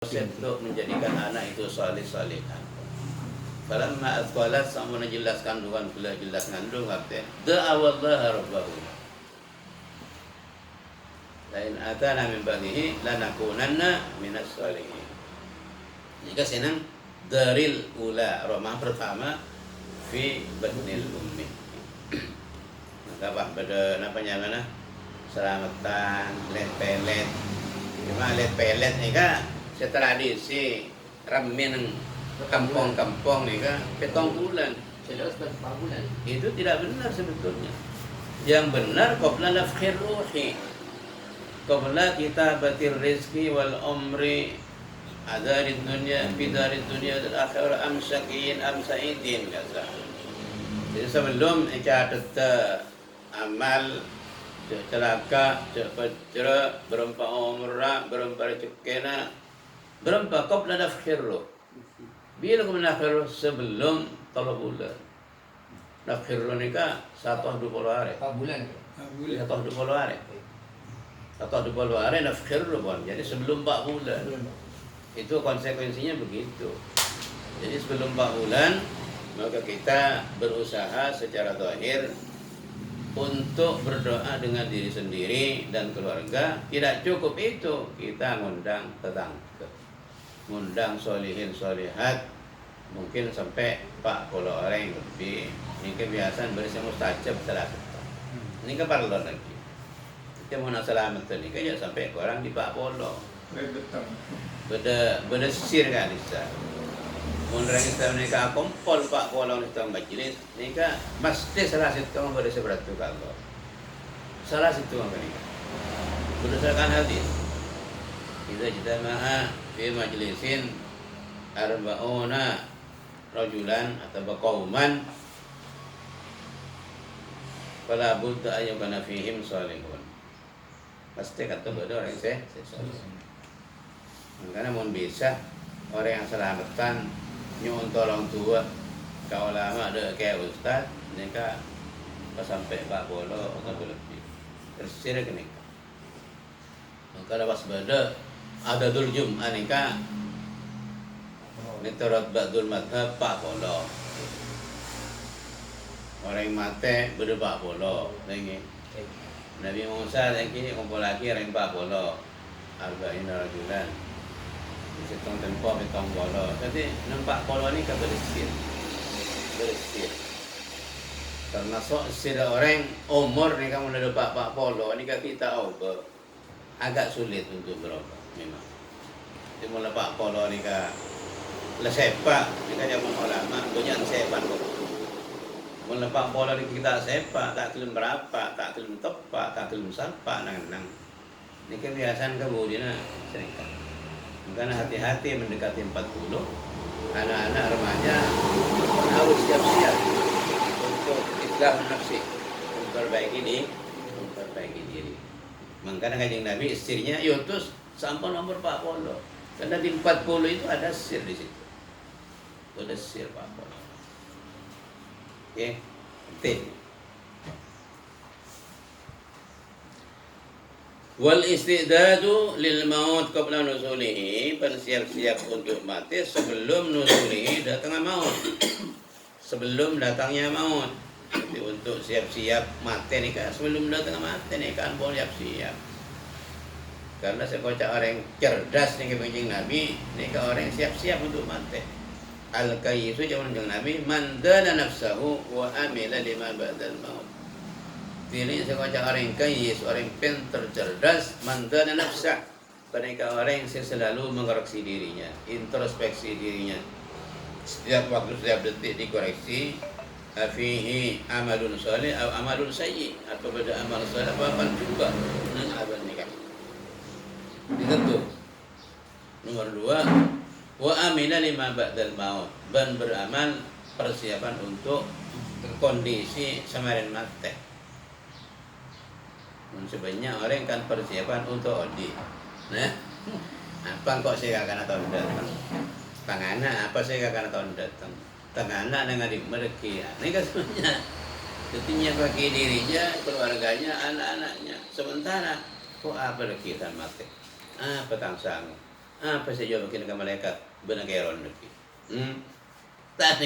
untuk menjadikan anak itu salih-salihan. Falamma atqalat sama jelaskan Tuhan pula jelas ngandung artinya da'awallaha rabbahu. Lain atana min ba'dihi lanakunanna minas salihin. Jika senang daril ula rumah pertama fi batnil ummi. Maka apa pada namanya mana? Selamatan, let pelet. Cuma let pelet ni kan tradisi rame nang kampung-kampung ni kan petong bulan. Itu tidak benar sebetulnya. Yang benar qabla nafkhir ruhi. Qabla kitabatir rizki wal umri adarid dunia bidarid dunia dan akhir amsakin amsaidin kata. Jadi sebelum catat amal celaka cepet berempat umrah berempat cekena berempat qabla nafkhir ruh. Bila kau nafkhir sebelum 3 bulan. Nafkhir ni kan 120 hari. 4 bulan. 120 hari. 120 hari nafkhir pun. Jadi sebelum 4 bulan. Itu konsekuensinya begitu. Jadi sebelum 4 bulan maka kita berusaha secara zahir untuk berdoa dengan diri sendiri dan keluarga. Tidak cukup itu, kita ngundang tetangga, ngundang solihin solihat, mungkin sampai 40 orang lebih. Ini kebiasaan bersama mustajab salah satu. Ini kan parlor lagi. Kita mau selamat ni kan sampai orang di 40. Beda sisir kan bisa. Menurut kita mereka kompol pak polang di tengah majlis, mereka mesti salah situ orang bersama beratu kalau salah situ orang ini. Berdasarkan hadis, kita maha di majlisin arba'una rajulan atau qauman fala budda ayyukana fihim salihun. Pasti kata beda orang saya salih. Karena mohon bisa orang yang selamatan nyuwun tolong tua kau lama ada kayak ustaz mereka pas sampai 40 atau lebih tersir ke nikah. Maka lepas beda ada dul jum'ah nikah menurut ba'dul madhab 40 orang yang mati beda 40 lagi Nabi Musa lagi kumpul lagi orang 40 arba'in rajulan setong tempoh petong bola. Jadi nampak bola ni kan bersih. Termasuk sida orang umur ni kamu dah dapat 40 ni kan kita over. Agak sulit untuk berubah memang. Dia mula 40 ni kan lah sepak ni kan zaman ulama banyak sepak kok. Mula 40 ni kita sepak tak kelem berapa, tak kelem tepak, tak kelem sapa nang. Ni kebiasaan kemudian sering kan. Karena hati-hati mendekati 40, anak-anak remaja harus siap-siap untuk islah nafsi, memperbaiki diri. Makanya Kanjeng Nabi istrinya Yutus sampai nomor 40. Karena di 40 itu ada sir di situ. Ada sir 40. Oke, penting. Wal istidadu lil maut qabla nuzulihi, bersiap-siap untuk mati sebelum nuzulihi datangnya maut. Sebelum datangnya maut. Jadi untuk siap-siap mati ni kan sebelum datangnya mati ni kan boleh siap. Karena sekocak orang cerdas ni kepenjing Nabi, ni kan orang siap-siap untuk mati. Al-Qayyisu zaman Nabi man dana nafsahu wa amila lima ba'dal maut. Pilih sekocak orang kayis, orang pintar cerdas, mandana nafsah. Mereka orang yang selalu mengoreksi dirinya, introspeksi dirinya. Setiap waktu, setiap detik dikoreksi. Afihi amalun salih atau amalun sayyi, atau beda amal salih apa juga dengan amal nikah. Itu nomor 2. Wa amila lima ba'dal maut, dan beramal persiapan untuk kondisi semarin mati. Sebenarnya orang kan persiapan untuk audit. Nah, apa kok saya akan tahun datang? Tangana apa saya akan tahun datang? Tangana dengan mereka. Ini kan sebenarnya ketinggian bagi dirinya, keluarganya, anak-anaknya. Sementara kok apa kita mati? Apa tangsamu? Apa saya jawab ke malaikat? Benar keron lagi. Tak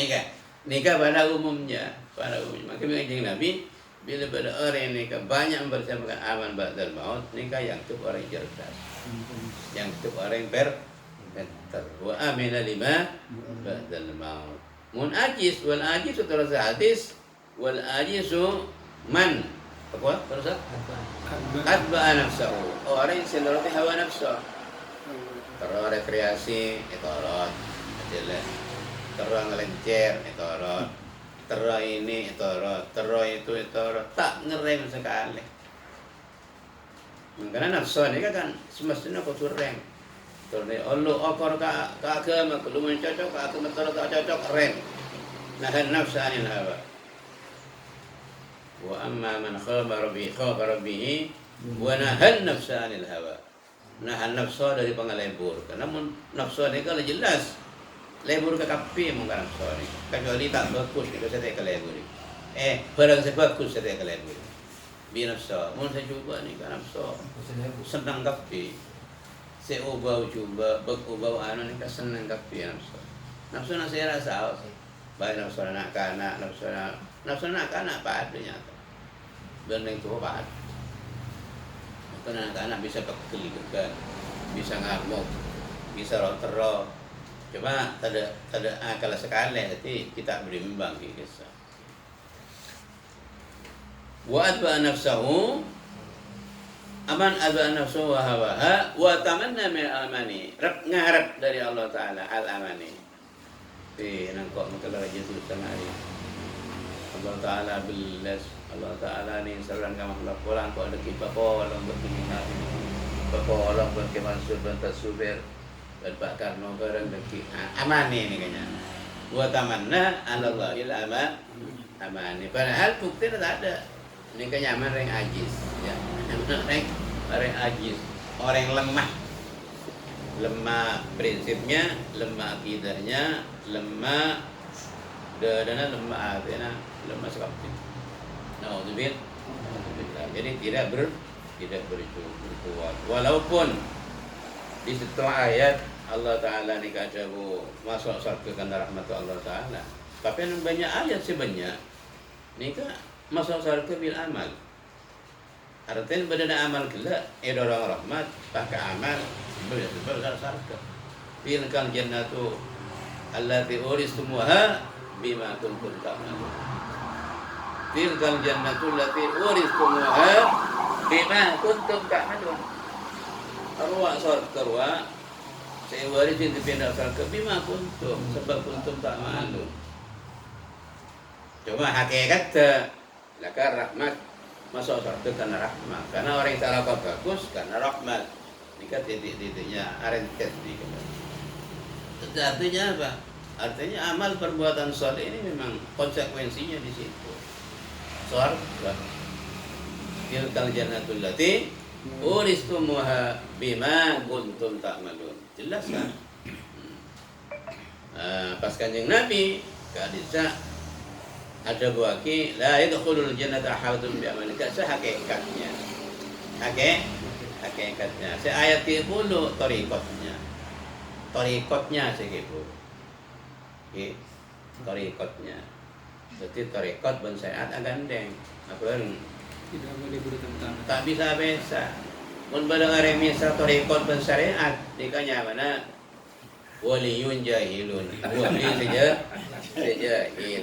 nikah pada umumnya. Maka mengajar Nabi, bila pada orang nikah banyak mempersiapkan aman ba'dal maut, nikah yang itu orang cerdas. Yang itu orang pintar. Wa amina lima ba'dal maut. Mun ajis wal ajis terus hadis wal ajisu man apa terus atba nafsahu orang yang seloroti hawa nafsu terus rekreasi itu orang adalah terus ngelencer itu orang terus ini itu orang terus itu orang tak ngerem sekali karena nafsu ini kan semestinya kotor rem terus Allah okor ke agama belum cocok ke agama terus tak cocok rem nahan nafsu anil hawa wa amma man khafa rabbihi wa nahan nafsu anil hawa nahan nafsu dari pengalebur karena nafsu ini kalau jelas lebur ke kapi mungkin nafsu ini kecuali tak bagus itu saya tak kelebur barang saya bagus saya tak kelebur bi nafsu mun saya coba ni kan nafsu senang kapi saya ubah coba ubah anu ni senang kapi nafsu saya rasa baik nafsu anak kanak nafsu anak kanak apa adanya benar itu apa karena anak-anak bisa pekeli kan bisa ngamuk bisa rontero cuma ada akal sekali jadi kita beri membang kisah wa atba nafsahu aman atba nafsahu wa hawaha wa tamanna min amani ngarep dari Allah Ta'ala al-amani nangkok makalah raja tulisan hari Allah Ta'ala bilas Allah Ta'ala ni saluran kamar laporan kau ada kipas orang berkemina orang berkemansur bertasubir Pak Karno bareng deki amani ni kayaknya buat tamanna Allah il amani padahal bukti tak ada ini kayaknya aman orang ajis ya orang ajis orang lemah prinsipnya lemah akidahnya lemah dana lemah artinya lemah sekali. Naudzubillah. Jadi tidak berkuat. Walaupun di setelah ayat Allah Ta'ala ni kata masuk surga karena rahmat Allah Ta'ala. Tapi yang banyak ayat sebenarnya nikah masuk surga bil amal. Artinya berdana amal gelak, orang rahmat pakai amal sebab surga. Tilkal jannatu allati uristumuha bima kuntum ta'malun. Tilkal jannatul lati uristumuha bima kuntum ta'malun. Arwah surga saya warisin dipindah surga bima kuntum sebab kuntum ta'malun. Cuma hakikat laka rahmat masuk surga karena rahmat. Karena orang yang salah bagus karena rahmat. Ini kan titik-titiknya arentet di artinya apa? Artinya amal perbuatan soleh ini memang konsekuensinya di situ. Surga. Tilkal jannatul lati uristumuha bima kuntum ta'malun. Jelas kan? Pas Kanjeng Nabi hadisnya ada buaki la yadkhulul jannata ahadun bi amalika hakikatnya. Hakikatnya. Saya ayat 30 tarikatnya. Tarikatnya segitu. Oke. Tarikatnya. Jadi tarekat ben syariat agandeng. Apa yang tidak boleh bertentangan. tak bisa. Mun pada orang misal tarekat ben syariat dikanya mana waliyun jahilun. Wali saja jahil.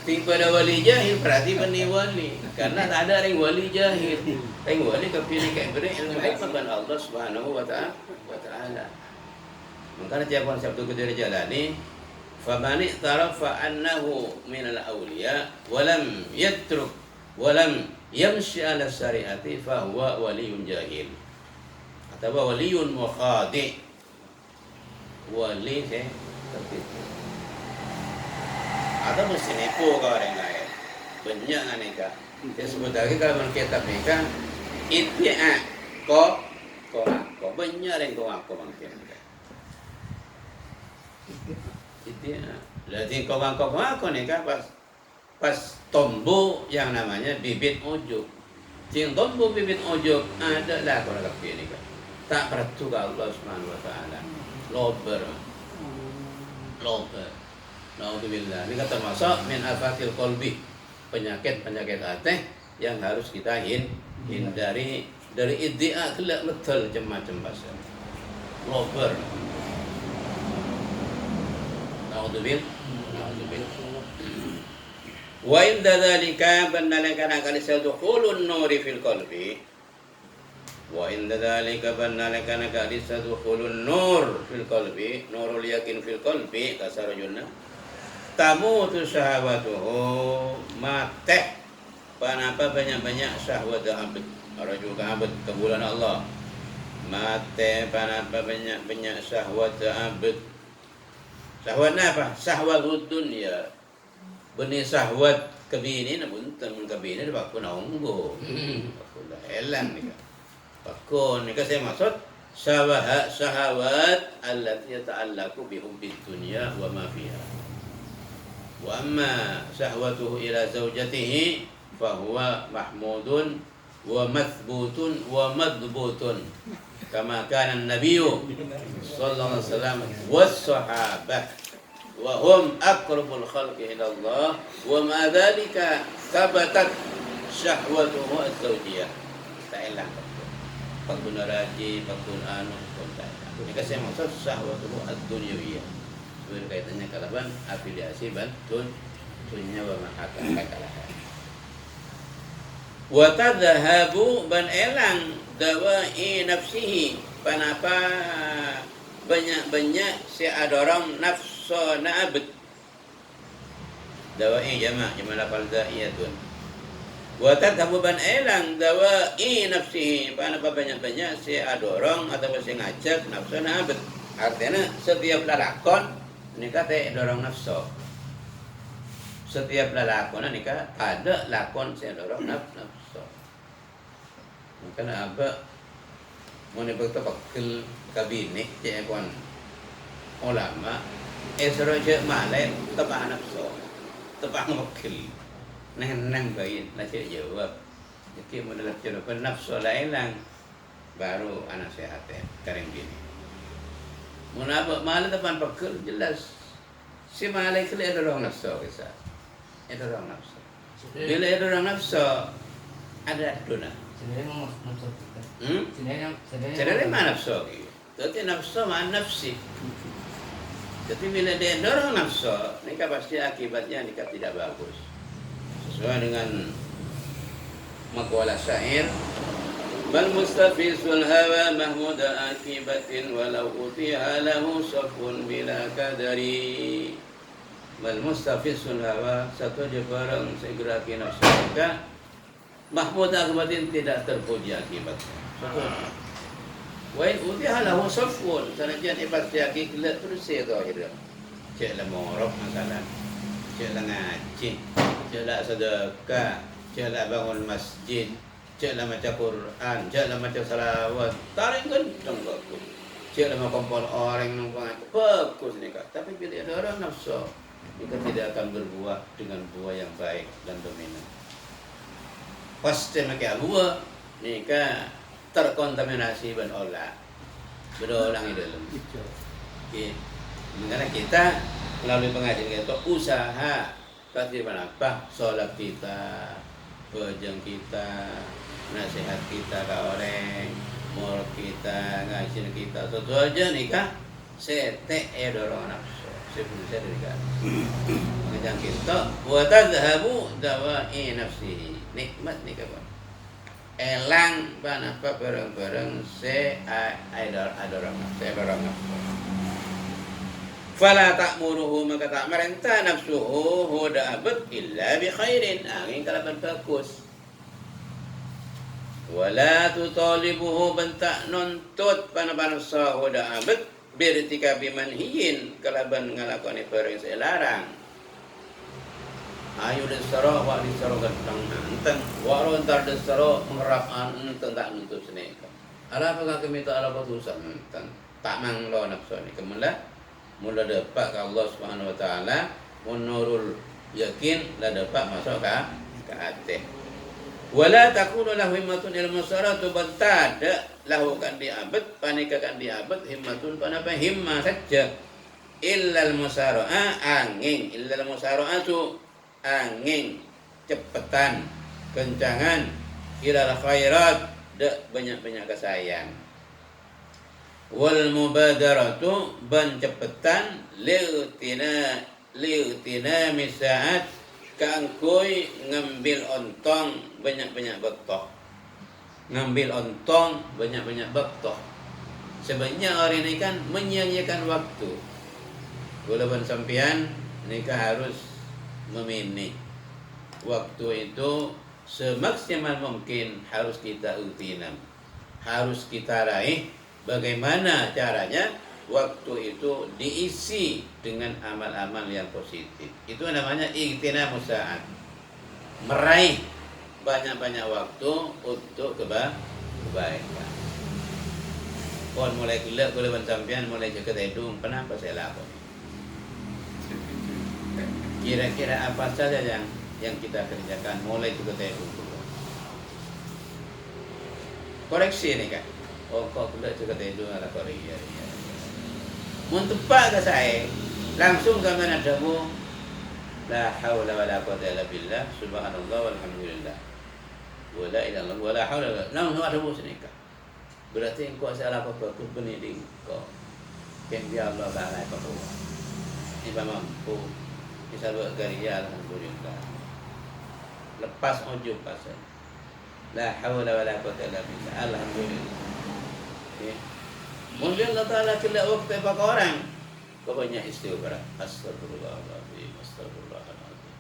Tiba ada wali jahil berarti benih wali. Karena tak ada orang wali jahil. Orang wali kepilih kayak beri ilmu hikmah Allah Subhanahu wa ta'ala. Makanya tiap orang Sabtu kita jalani فَمَنِ اعْتَرَفَ أَنَّهُ مِنَ الْأَوْلِيَاءِ وَلَمْ يَتْرُكْ وَلَمْ يَمْشِ عَلَى الشَّرِيعَةِ فَهُوَ وَلِيٌّ جَاهِلٌ atau وَلِيٌّ مُخَادِعٌ wali saya tertipu atau mesti nipu ke orang lain banyak aneka saya sebut lagi kalau kitab nikah itti'a kok banyak yang kok mungkin itu jadi kau nih kan pas tombo yang namanya bibit ojuk. Sing tombo bibit ojuk adalah kalau ini kan tak perlu ke Allah Subhanahu wa ta'ala. Lober. Lober. Naudzubillah. Ini kata masuk min afatil qalbi. Penyakit-penyakit hati yang harus kita hindari dari iddia kelak betul macam bahasa. Lober. Naudzubillah. Wa inda dzalika bannalaka kali sadkhulun nuri fil qalbi. Wa inda dzalika bannalaka kali sadkhulun nur fil qalbi, nurul yakin fil qalbi kasarujuna. Tamutu syahwatuhu mateh panapa banyak-banyak syahwat abad rajul abad ke bulan Allah. Mate panapa banyak-banyak syahwat abad. Syahwat apa? Syahwat dunia. Benih syahwat kebini namun temen kebini pakun naunggo. Pakun dah elang ni kan. Pakun ni kan saya maksud syahwat allati yata'allaqu bi hubbid dunya wa ma fiha. Wa amma syahwatuhu ila zawjatihi fa huwa mahmudun wa mathbutun wa madbutun kama kana an-nabiyyu sallallahu alaihi wasallam was sahabah wa hum aqrabul khalqi ila Allah wa ma dzalika thabatat syahwatuhu az-zawjiyah ta'ala pakun raji pakun anu kontak ini kasih maksud syahwatuhu ad-dunyawiyah berkaitannya kalaban afiliasi bantun dunya wa ma hakalaha wa tadhhabu ban elang dawai nafsihi panapa banyak-banyak si adorong nafsona abad dawai jamak lafal daiyatun wa tadhabu ban elang dawai nafsihi panapa banyak-banyak si adorong atau si ngajak nafsona abad artinya setiap lalakon nikah teh dorong nafsu. Setiap lalakon nikah ada lakon saya dorong nafsu. Maka apa mau betul pakil kabinet cek kon ulama esro cek malai tebak nafsu tebak wakil neng bayin lah cek jawab jadi mau dalam cerita nafsu lain baru anak sehatnya kering gini. Munabak malah depan pakil jelas si malai kali ada orang nafsu kisah ada orang nafsu bila ada orang nafsu ada duna sebenarnya mana nafsu tapi nafsu mana nafsi jadi bila dia ada orang nafsu nikah pasti akibatnya nikah tidak bagus sesuai dengan maqalah syair bal mustafisul hawa mahmuda akibatin walau utiha lahu safun bila kadari bal mustafisul hawa satu je barang segera kena syurga mahmud akibatin tidak terpuji akibatnya wa in utiha lahu safun sanajan ibarat yaki kelak terus itu akhirnya cek la morok masalah cek la ngaji cek la sedekah cek la bangun masjid cek lah macam Quran, cek lah macam salawat, tarik kencang bagus. Cek lah macam kompon orang numpang bagus nikah. Tapi bila ada orang nafsu, nikah tidak akan berbuah dengan buah yang baik dan dominan. Pasti makai buah, nikah terkontaminasi dan olah, berulang di dalam. Okay. Karena kita melalui pengajian kita usaha kasih apa? Solat kita, pejang kita, nasihat kita ke orang, murah kita, ngajin kita, tentu aja nikah sete dorong nafsu, sebelum saya nikah. Ngajin kita, wa tadhhabu dawai nafsi, nikmat nikah pun. Elang panapa barang-barang se adorong nafsu. Fala ta'muruhu maka tak merintah nafsuhu huda abad illa bi khairin angin kalaban bagus. Wala tutalibuhu bentak nuntut panapa huda abad birtika bimanhiyin kalaban ngalakoni perang saya larang. Ayu desaro wa desaro gantang enten wa rontar desaro mengerap enten tak nuntut seneka. Ala apa kami tak ala batusan enten tak manglo nafsu ni kemulah mula dapat ke Allah Subhanahu wa taala menurul yakin la dapat masuk ke hati. Wala takunu lahu himmatun ila masaratu bantada lahu kan diabad panika kan diabad himmatun panapa himma saja illal musara'a angin illal musara'atu angin cepetan kencangan ilal khairat dak banyak-banyak kesayang wal mubadaratu ban cepetan liutina misaat kangkui ngambil ontong banyak-banyak bektoh ngambil ontong banyak-banyak bektoh. Sebenarnya orang ini kan menyia-nyiakan waktu. Walaupun sampean nikah harus memilih waktu itu semaksimal mungkin harus kita utinam, harus kita raih. Bagaimana caranya waktu itu diisi dengan amal-amal yang positif. Itu namanya ightinamuz sa'at, meraih banyak-banyak waktu untuk kebaikan. Kon mulai gelap kalau sampean mulai jaga hidung, kenapa saya lakukan? Kira-kira apa saja yang kita kerjakan mulai jaga hidung dulu. Koreksi nih Kak. Oh kok gelap jaga hidung ala Korea. Muntepak ke saya, langsung ke mana damu. La haula wala quwwata illa billah, subhanallah walhamdulillah. Wala ilallah wala haula wala langsung ada bos nikah. Berarti engkau salah apa pun peniding kau. Yang dia Allah Taala apa Iba mampu bisa buat karya alhamdulillah. Lepas ujub pasal. La haula wala quwwata illa billah. Alhamdulillah. Ya. Mungkin Allah Taala kena waktu bagi orang. Pokoknya istighfar. Astagfirullahaladzim, astagfirullahaladzim.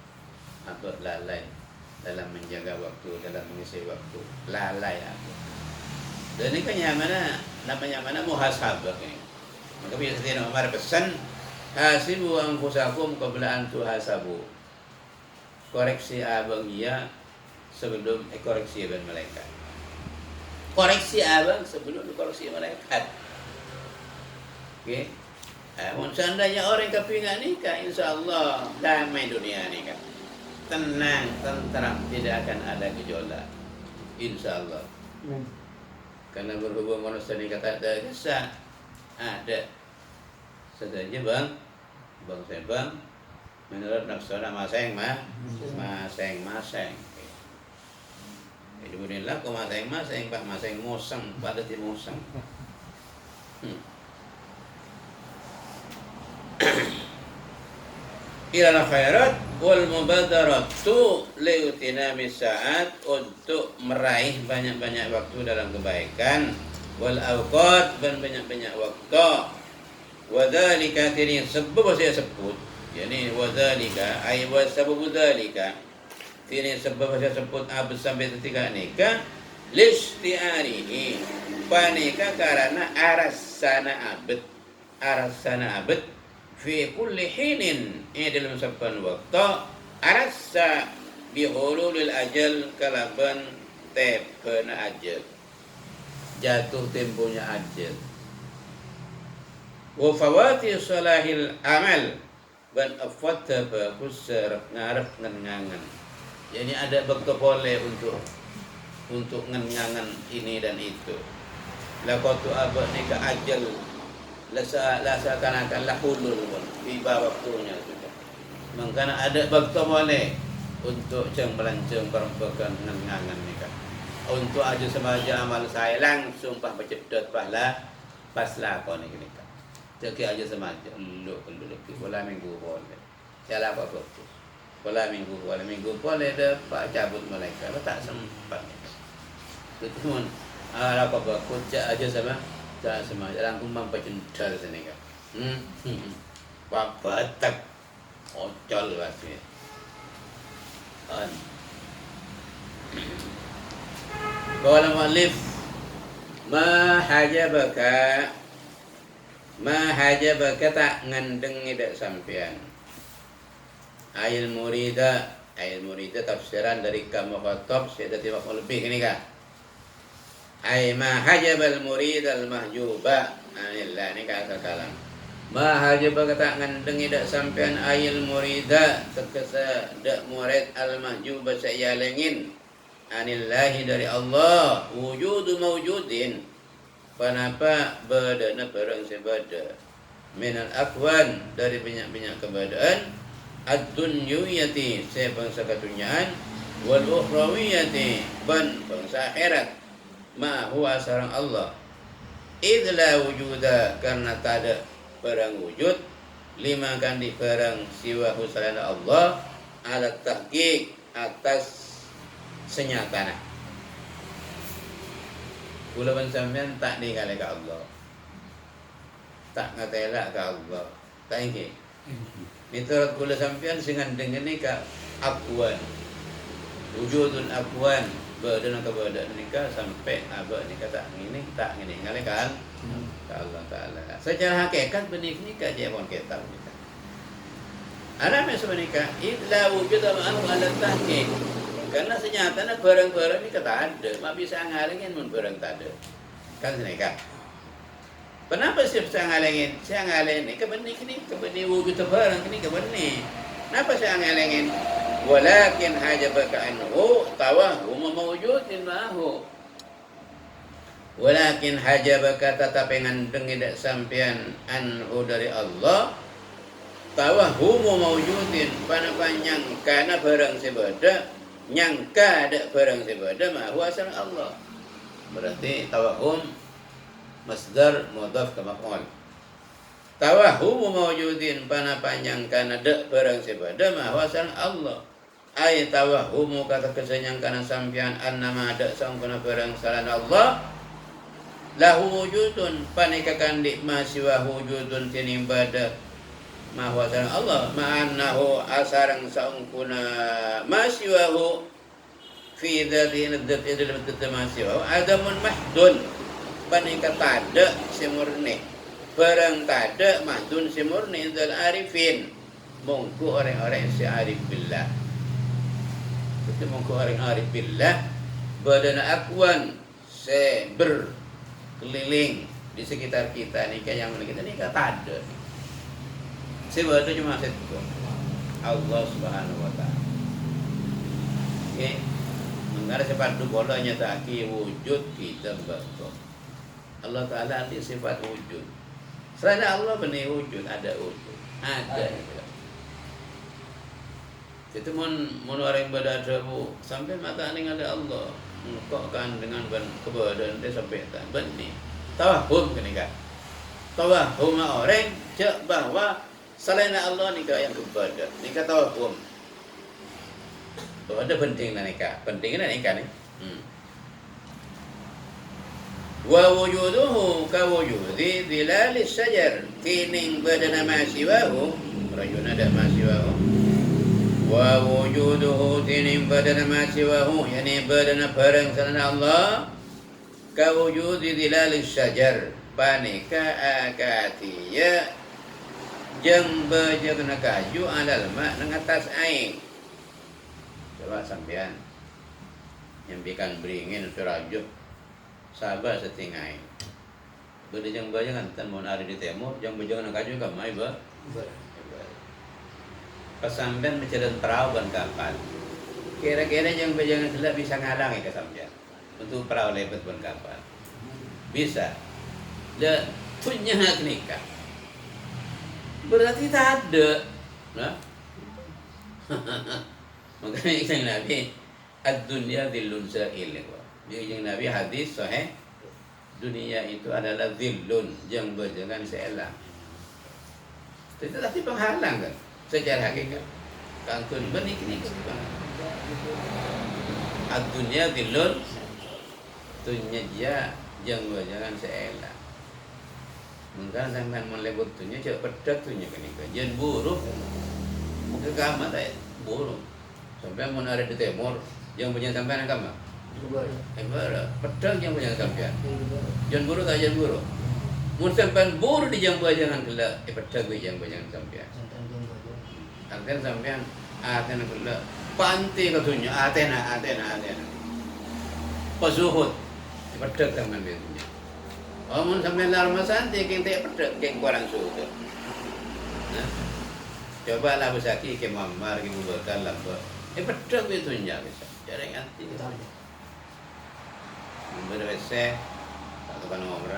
Atau lalai dalam menjaga waktu, dalam mengisi waktu, lalai aku. Dan ini kan namanya mana muhasabah ini. Maka biasanya Umar pesan hasibu anfusakum qabla an tuhasabu. Koreksi abang iya sebelum koreksi abang malaikat. Koreksi abang sebelum koreksi malaikat. Oke. Seandainya orang kepingin nikah, insya Allah damai dunia ini kan. Tenang, tentram, tidak akan ada gejolak. Insya Allah. Karena berhubung manusia nikah tak ada kisah, ada. Sedangnya bang saya bang, menurut naksana masing-masing. Alhamdulillah kau masing-masing, pak masing musang, pada ti musang. Ilal khairat wal mubadaratu liutinami saat, untuk meraih banyak-banyak waktu dalam kebaikan, wal awqat dan banyak-banyak waktu. Wadzalika tini sebab saya sebut, yakni wadzalika ay wa sababu dzalika tini sebab saya sebut abad sampai ketika nikah listi'arihi panika karena arasana abad fi kulli hinin dalam saban waktu arasa bihululil ajal kalaban tepena ajal jatuh temponya ajal wa fawati salahil amal ban afwata bagus ngarep ngengangan. Jadi ada waktu boleh untuk ngengangan ini dan itu. Laqatu abad nikah ajal seakan-akan lahulul tiba waktunya sudah. Makanya ada waktu boleh untuk melancong perempuan ngengangan nikah. Untuk aja semaja amal saya langsung pah bercedot pahlah pas lakon nikah. Jadi aja semaja lu bola minggu boleh. Salah apa tu? Bola minggu boleh dah pak cabut malaikat tak sempat. Betul. Apa aja sama tak semaja langsung mempercendal sini kan. Batak ocol rasanya. Qala mu'allif ma hajabaka tak ngandeng dak sampean. Ayil murida tafsiran dari kamu khatab syadati maf'ul bih ini kan. Ay ma hajabal murid al mahjuba anillah ni kata kalam. Ma hajabaka tak ngandeng dak sampean ayil murida tekesa dak murid al mahjuba sayalengin anillahi dari Allah wujudu mawjudin Panapa badana barang sebada minal akwan dari banyak-banyak keberadaan ad-dunyawiyati sebangsa kedunyaan wal ukhrawiyati ban bangsa akhirat ma huwa sarang Allah idla wujuda karena tak ada barang wujud lima kandi barang siwa selain Allah alat tahqiq atas senyatana kula sampean tak ningali ka Allah tak ngatela ka Allah tak inggih miturut kula sampean sing ngandengene ka akwan wujudun akwan badana keberadaan nikah sampai abah nikah tak ngene ngali kan Allah taala secara hakikat benih nikah dia pun kita nikah ada mesra nikah illa wujud ma'al ala tahqiq karena senyatanya barang-barang ini kata ada mak bisa ngalengin mun barang tak ada kan nikah kenapa sih bisa ngalengin saya ngalengin kebenih wujud barang ini kebenih kenapa saya ngalengin walakin hajabaka anhu tawahum mawjudin ma'ahu walakin hajabaka tetapi ngandeng tidak sampean anhu dari Allah tawahum mawjudin panapanyang kana barang sebada nyangka ada barang sebada ma'ahu asal Allah berarti tawahum masdar mudhaf ke maf'ul tawahum mawjudin panapanyang kana ada barang sebada ma'ahu asal Allah ay tawahumu kata kesenyangkan sampian annama ada sangkuna barang salan Allah lahu wujudun panika kandik masiwa wujudun tinimbada mahwasan Allah ma'annahu asarang sangkuna masiwahu fi dhatin adat dalam adat masiwahu adamun mahdun panika tada simurni barang tada mahdun simurni dal arifin mungku orang-orang si arif billah itu mungkin orang arif billah badana akwan berkeliling di sekitar kita nih yang kita nih tak ada sebab itu cuma satu Allah Subhanahu Wa Taala. Oke, mengenai sifat bolanya taki wujud kita betul. Allah Taala di sifat wujud. Selain Allah benih wujud ada wujud ada. Itu mun orang berada bu sampai mata ningali Allah kok kan dengan keberadaan dia sampai tak benih tawahum kenika tawahum orang cak bahwa selain Allah nikah yang keberadaan nikah tawahum ada pentingnya nikah nih wa wujuduhu ka wujudi dhilal syajar tining badana ma siwahu rajulna ada ma siwahu wa wujuduhu tinim badana ma siwahu yani badana barang selain Allah ka wujudi dhilal syajar panika akatiya jang bajagna kaju alal ma nang atas air coba sampean yang bikin beringin surajuh sabar setinggai beda jang bajangan tan mon ari di timur jang bajangan kaju ka mai ba pasampean mencedan perahu ban kapal kira-kira jang bajangan tidak bisa ngalangi ke sampean untuk perahu lebat ban kapal bisa dia punya hak nikah berarti tak ada nah makanya yang Nabi ad-dunya dhillun za'il yang Nabi hadis sahih dunia itu adalah dhillun yang berjangan seelang tetapi penghalang kan secara hakikat kantun benih ini ad-dunya dhillun dunia dia yang berjangan seelang mungkin sampai melebut tunya cepat pedak tunya kenika jen buruk mungkin kama tak buruk sampai mau ada di timur yang punya sampai nak kama pedak yang punya sampai jen buruk tak jen buruk mun sampai buruk di jang jangan kelak pedak yang punya sampai artinya sampai atena kelak panti katunya atena pasuhut pedak sampai betunya mun sampai larma santi keng tak pedak keng kurang suhu nah coba lah besaki ke mamar ke mubakal lamba pedak betunya bisa cara nganti memberi wc tak Apa nomor?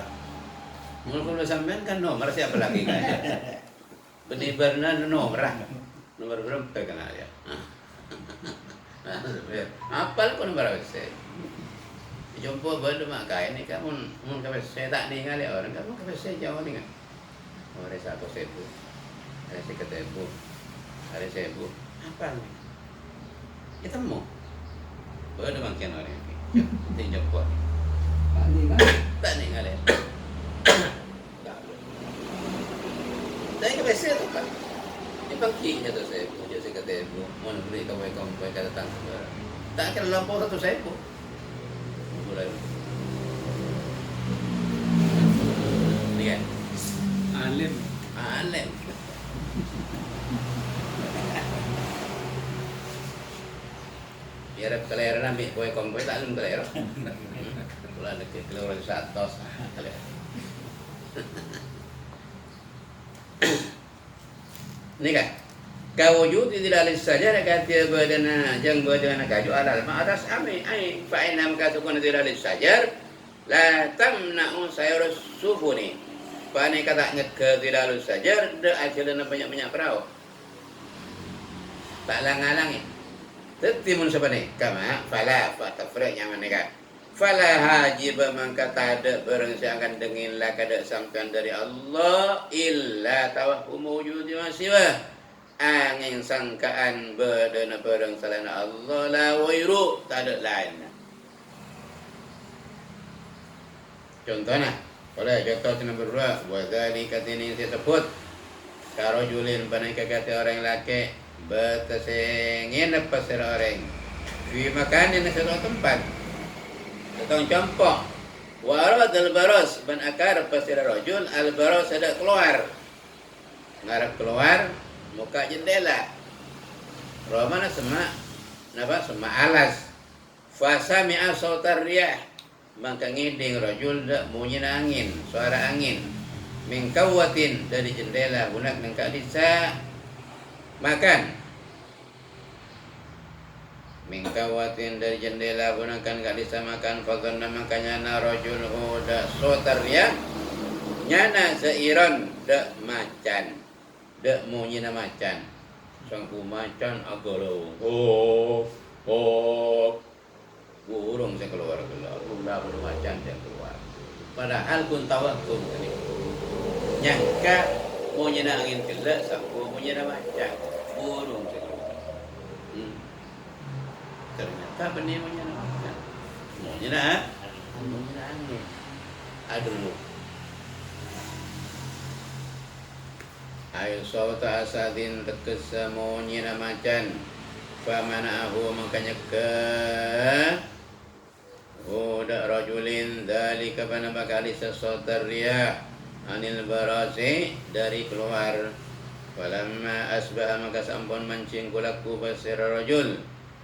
Mula kalau sampean kan nomor siapa lagi kan? Benih-benih nomor. Nomor berapa kenal ya? Apal ko nomor WC. Jumpa baru mak kaya ni kamu mun ka WC tak ni ngali orang kamu ka WC jauh ni kan. Ada 1.000. Ada 1.000. Ada 1.000. Apa ni? Kita mau. Baru makin orang ni. Tinjau kuat. Tak ni ngali. Tapi ka WC tu kan. Ipangki niya to sa ipo, diya sa katebo. Mo na beli kaway ka datang sa. Tak kira lampau satu sa ipo. Mulai. Ni kan. Alim. Alim. Biar kalera na mi koy tak alim kalera. Wala na keluar sa atos kalera. Ni kan kawujud tidak saja kata badana jang badana kaju alal ma atas ami ai fa inam katukun tidak sajar la tamna'u sayur sufuni pane kata nget ke tidak sajar de ajalana banyak-banyak perahu tak lang-alangi tetimun sabane kama fala fa tafra nyaman kan fala hajib mangka tada barang akan dengin la kada sampean dari Allah illa tawahum wujudi wa siwa angin sangkaan badana barang salana Allah la wairu tada lain. Contohnya contoh nomor 2 wa dzalika tini disebut karojulin panai kata orang laki betasengin apa orang di makanan satu tempat tentang contoh warad al-baros ban akar pasir rajul al-baros ada keluar ngarep keluar muka jendela romana semak napa semak alas fasa mi'a sautar riyah maka ngiding rajul dak bunyi angin suara angin min kawatin dari jendela bunak nang kadisa makan mingkawatin dari jendela gunakan gak disamakan fadhanna makanya narajul huda sotarya nyana seiron dak macan dak munyina macan sangku macan agalo burung saya keluar udah macan yang keluar padahal pun tawakkul ini nyangka munyina angin kelak sangku munyina macan burung saya keluar ternyata benih menyenangkan menyenangkan aduh ayo sauta asadin tekes monyina macan famanahu makanya ke udah rajulin dalika bana bakali sesuatu riyah anil barasi dari keluar falamma asbaha maka sampun mancing kulaku basir rajul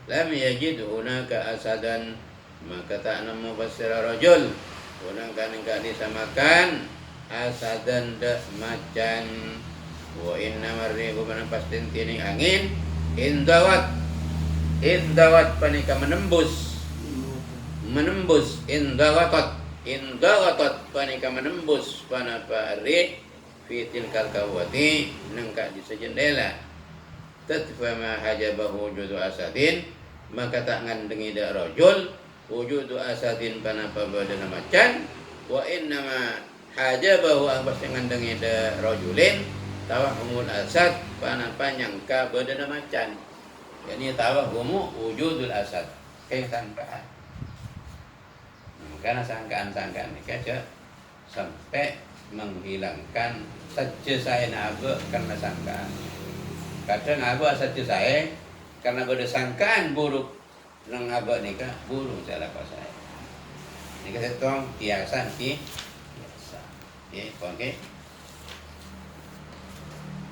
lam yajid hunaka asadan maka tak nemu basir rajul hunaka enggak disamakan asadan dak macan wa inna marrihu mana pastin tining angin indawat panika menembus indawatat panika menembus panapa rih fitil kalkawati nengka di sejendela tatfama hajabahu wujudu asadin maka tak ngandengi dak rajul wujudu asadin panapa badana macan wa innama hajabahu ambas ngandengi dak rajulin tawahumul asad panapa nyangka badana macan yani tawahumu wujudul asad kayak sangkaan karena sangkaan-sangkaan ini kaca sampai menghilangkan saja saya nabe karena sangkaan kadang nabe saja saya karena berdasangkaan buruk nang nabe nikah buruk saya lakukan saya ini kita tong kiasan biasa oke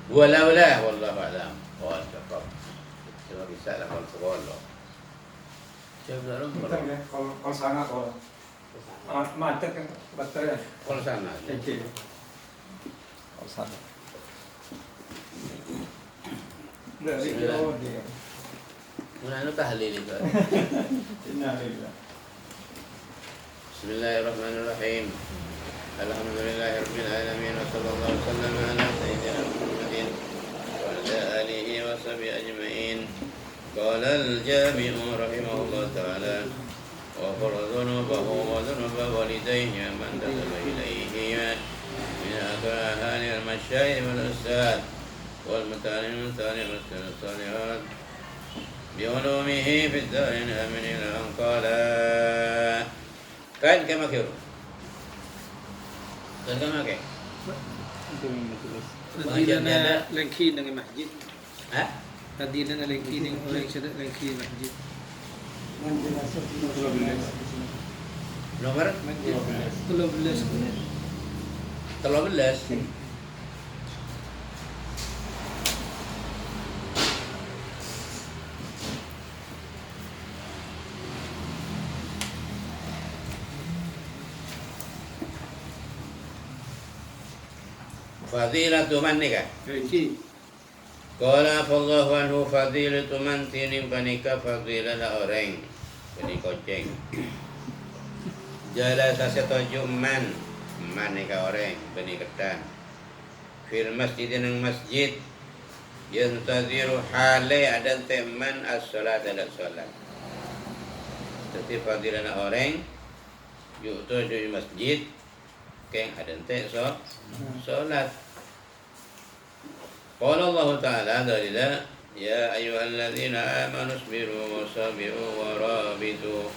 walaula wallahu alam wa taqab coba bisa lah kalau sekolah coba kalau sana kalau macet kan baterai kalau sana kalau sana dari jauh dia mana tahlil itu Bismillahirrahmanirrahim Alhamdulillahirabbil alamin wa sallallahu wasallam ala sayyidina Muhammadin wa ala alihi wa sahbihi ajma'in. Qala al-jami'u rahimahullah ta'ala wa qara dhunubahu wa dhunuba walidayhi man tasaba ilayhi min akrahani al-masyayikh wal ustad wal mutalim salihat بعلومه في الدارين آمنين أن قال كان كما كيرو كان كما كي Itu yang ditulis. Pengajian Tadi tiada. na lengki dengan masjid. Hah? Tadi na lengki dengan orang sedek lengki masjid. Nomor Masjid. 13. 13. Fadilatu man nikah. Lengki. Qala fallahu anhu fadilatu man tinim panika fadilah orang Bani koceng. Jala sasetoju man nikah orang Bani ketan. Fil masjid nang masjid yantaziru hale ada teman as-salat ada salat. Jadi fadilah orang yuk tu di masjid keng ada te salat. Qala Allah Ta'ala dalila ya ayyuhalladzina amanu isbiru wasabiru warabitu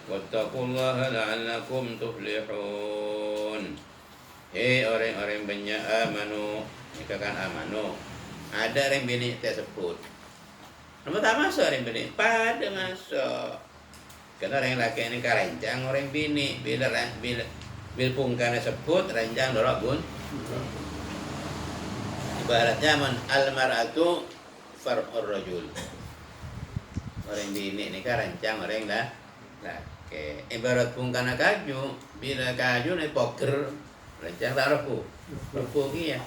wattaqullaha la'allakum tuflihun. Hei orang-orang banyak amanu, dikatakan amanu. Ada orang bini tersebut. Nama tak masuk orang bini, pada masuk. Karena orang laki ini karancang orang bini bila pungkana sebut rancang dorok bun. Ibaratnya man al-mar'atu far'ur rajul. Orang bini ini karancang orang lah. Laki. Ibarat pungkana kaju, bila kaju ni poker rancang tak rupu. Rupu kia.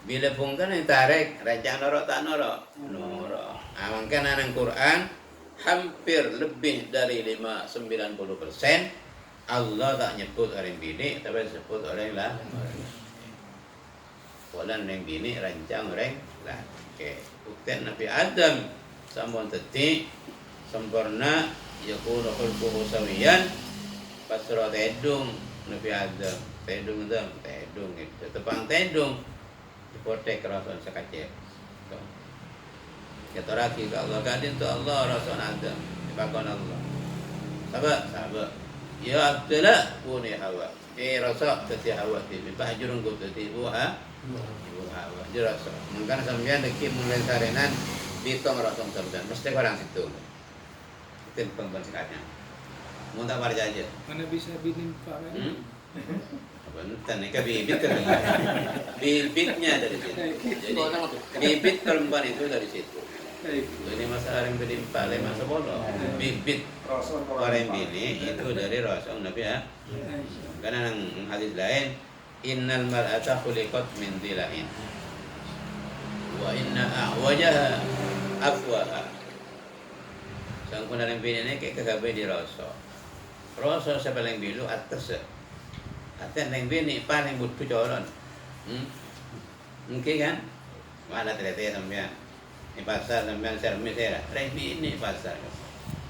Bila pungkana tarik rancang norok tak norok. Norok. Maka nang Quran hampir lebih dari 90% Allah tak nyebut orang bini tapi sebut orang lah. Walan orang bini rancang orang laki. Bukti Nabi Adam sampun teti sempurna yakunu khulquhu sawiyan pasra tedung Nabi Adam tedung itu tepang tedung dipotek rasul sekacir. Ya toraki ke Allah kadin tu Allah rasul Adam dipakon Allah. Sahabat. Ya Abdullah puni Hawa. Rasul teti Hawa tibi bahjurun ku teti buha. Ibu Hawa. Rasul. Mungkin sampean deki mulai sarenan bitong rasul sampean mesti orang situ. Itu pembentukannya. Mau tak warja aja. Mana bisa binin Pak? Bentar nih ke bibit kan. Bibitnya dari situ. Jadi bibit perempuan itu dari situ. Ini masalah yang berlimpah masa bodoh. Bibit orang bini itu dari Rasul Nabi ya. Karena yang hadis lain, innal mar'ata khuliqat min dhilain wa inna a'wajaha afwaha. Sangkun orang bini ini kayak kagabe di Rasul. Rasul siapa yang bilu atas. Atas yang bini paling butuh coron. Mungkin kan? Mana ternyata sampean. Di pasar sampean servis era, rembi ini pasar.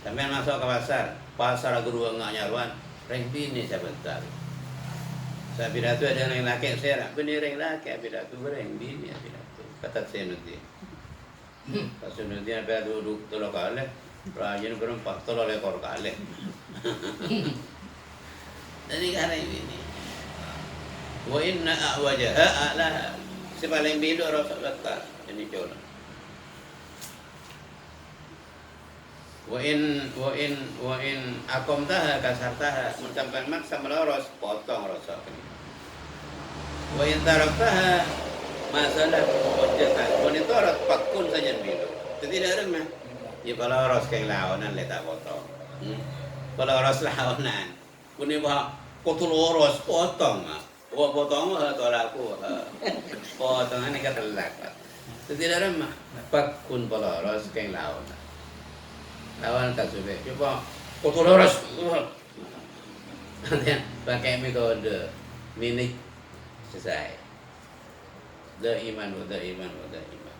Sampean masuk ke pasar guru enggak nyaruan, rembi ini sebentar. Saya pidato ada yang laki saya, bener yang laki pidato rembi ini pidato. Kata saya nanti. Pas nanti apa duduk tolong kali, rajin berempat tolong lekor kali. Jadi karena ini. Wa inna a'wajaha a'laha. Sepaling bidu Rasul kata ini jodoh. Wa in aqamtaha kasartaha sampai maksa meloros potong rosok. Wa in taraktaha masalah hujjatan. Wa in tarak pakun saja bilu. Tidak remeh. Ya kalau ros kayak lawanan letak potong. Kalau ros lawanan. Kuni bah kotul ros potong. Wa potong tolaku. Potong ini katelak. Tidak remeh. Pakun kalau ros kayak lawanan. Lawan kasube, coba kotor ras, nanti pakai metode minit selesai. Daiman wa daiman wa daiman.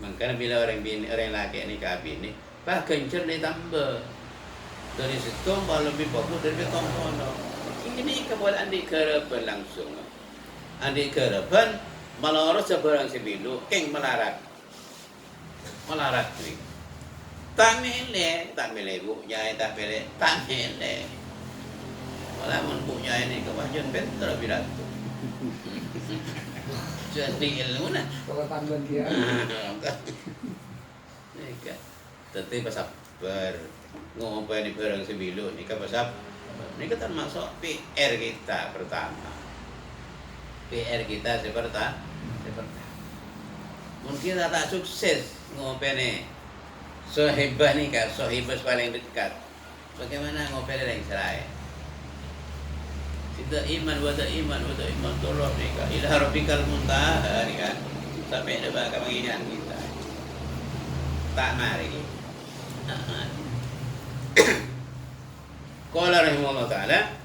Makanya bila orang laki nikah bini, pak kencur ditambah. Dari situ malah lebih bagus dari kono. Ini kemudian andi kerepan langsung. Andi kerepan malah orang seberang sebilu, keng melarat ni. Tak mele bu nyai tak mele. Malah mun bu nyai ni kewajiban betul bila tu. Jadi ilmu na. Kalau tanggal dia. Nika. Tetapi pasal ngomong di barang sebilu ni pasal ini termasuk PR kita pertama. PR kita seperti mungkin kita tak sukses ngopene sohibah ni kan, sohibah paling dekat. Bagaimana ngopene yang serai? Tidak iman, wada iman, tolong ni kan. Ila rabbikal muntaha ni kan. Sampai ada bakal mengingat kita. Tak mari. Qala rahimahullah ta'ala,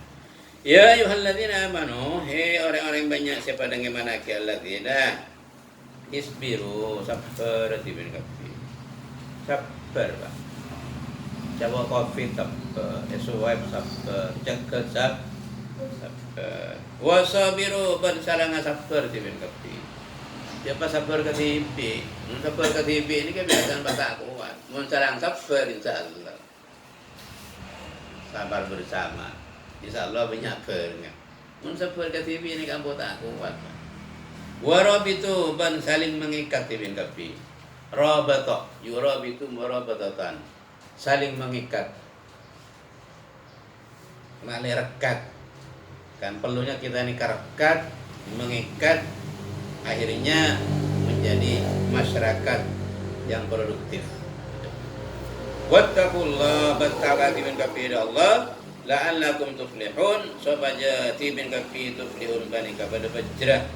ya ayyuhalladzina amanu, hei orang-orang banyak siapa dengan mana ki alladzina isbiru sabar tibin kafi. Sabar Pak. Coba kopi sabar, eswab sabar, ceket sabar. Wasabiru bersalanga sabar tibin kafi. Siapa sabar ke TV? Sabar ke TV ini kebiasaan bahasa kuat. Mun sarang sabar insyaallah. Sabar bersama. InsyaAllah banyak pernya. Mun sabar ke TV ini kamu tak kuat. Warabitu ban saling mengikat tibin kafi. Rabata, yurabitu murabatatan. Saling mengikat. Makna rekat. Kan perlunya kita ini rekat, mengikat, akhirnya menjadi masyarakat yang produktif. Wattaqullah battaqati min kafi Allah la'allakum tuflihun, supaya tibin kafi tuflihun bani kepada bajrah.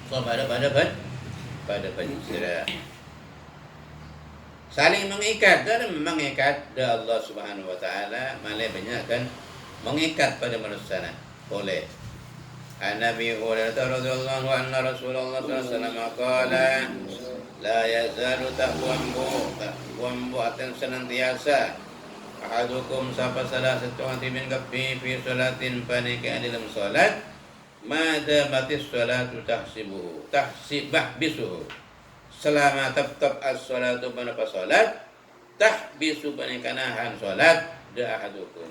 Pada bajrah. Saling mengikat dan mengikat dan Allah Subhanahu wa taala malah banyak kan mengikat pada manusia boleh. An-Nabi radhiyallahu anhu Rasulullah sallallahu alaihi wasallam qala la yazalu taqwambu akan senantiasa ahadukum sapa salah satu min kafi fi salatin panika dalam salat mada batis salatu tahsibah bisuhu selama tetap as-salatu pada salat tahbisu panikanahan salat da ahadukum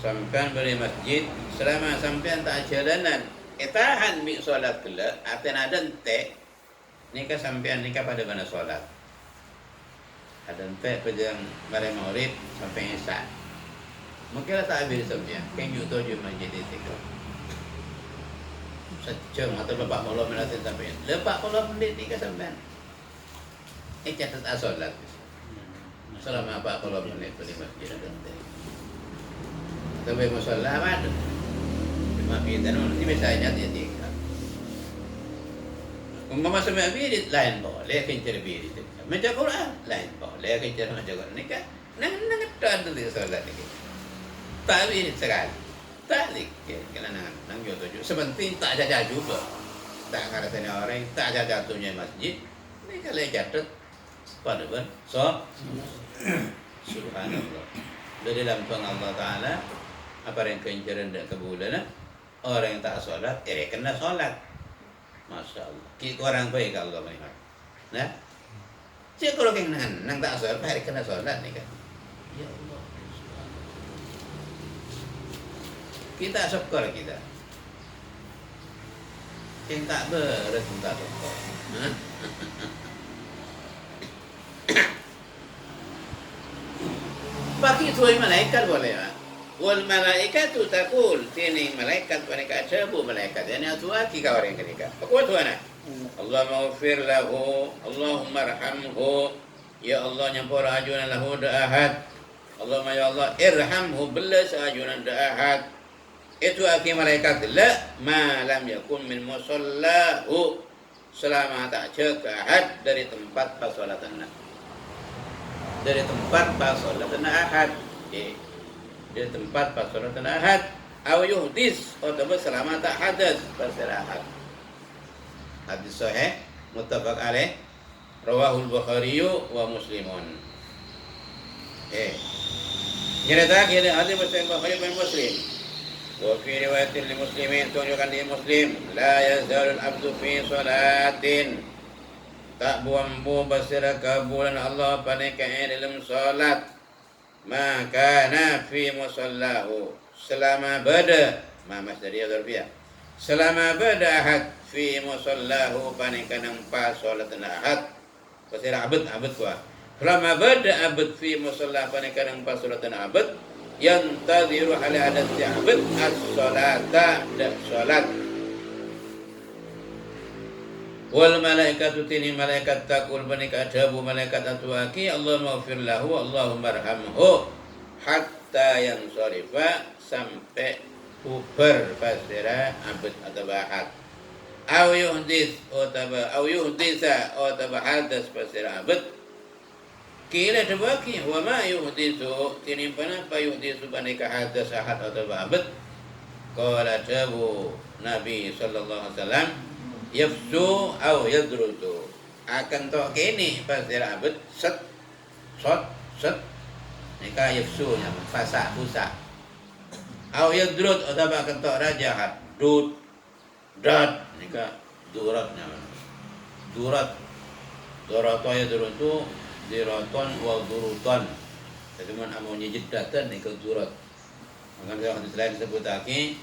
sampean beri masjid selama sampean tak jalanan tahan mi salat kelak aten adan te nikah sampean nikah pada mana salat adan te pada bare maghrib sampai isya mungkin tak habis sampean kan juto je masjid itu sejam atau lepas malam melatih sampean lepas malam menit nikah sampean catat salat selama 40 menit di masjid adan te sampai musola ada. Cuma kita nanti biasanya dia tinggal. Umpama sampai birit lain boleh kencer birit. Macam Quran lain boleh kencer macam Quran ni kan. Nang tak ada di solat ni. Tak birit sekali. Tak dikir kena nang jodoh. Sebenting tak jaga juga. Tak ngarasanya orang tak jaga jatuhnya masjid. Ni kalau jatuh pada ben. So subhanallah. Dari dalam Allah Ta'ala apa yang kencaran dan kebulan orang yang tak solat kena solat. Masya Allah kita orang baik Allah melihat nah cik kalau yang nang tak solat kena solat ni kan ya Allah kita syukur kita yang tak beres tak syukur bagi tuai malaikat boleh tak? Wal malaikatu taqul tining malaikat mereka sabu malaikat yani atuaki ka orang ketika aku tuana Allahumma ighfir lahu Allahumma arhamhu ya Allah nyampura ajunan lahu da'ahad Allahumma ya Allah irhamhu belas ajunan da'ahad itu aki malaikat la ma lam yakun min musallahu selama tak cekahad dari tempat pasolatan ahad dari tempat pas salat ahad Aw yuhdis atau selama tak hadas berserahat. Hadis sahih muttafaq alaih rawahul Bukhari wa Muslimun. Nyerita kira hadis Bukhari dan Muslim. Wa fi riwayatin li muslimin tunjukkan di Muslim la yazalul abdu fi salatin tak buang-buang basira kabulan Allah panikai dalam salat maka fi musallahu selama bada mamas dari Arabia selama bada ahad fi musallahu panikai nampak salat ahad basira abad kuah selama bada abad fi musallahu panikai nampak salat abad yang tadiru ala adat abad as-salata dan salat wal malaikatu tini malaikat takul banika adabu malaikat atuaki Allahumma ghfir lahu Allahumma arhamhu hatta yang sharifa sampai uber pasira abad atau bahat au yuhdisa atau hadas pasira abad kila tabaki wa ma yuhdisu tini panapa yuhdisu banika hadas ahad atau bahat qala tabu Nabi sallallahu alaihi wasallam yafsu au yadrutu akan tok kene pasir abet set nika yafsu nya fasa busa au yadrut atau akan tok rajahat dut dat nika durat nya durat ya durutu diraton wa durutan jadi mun amunnya jiddatan nika durat maka hadis lain disebut lagi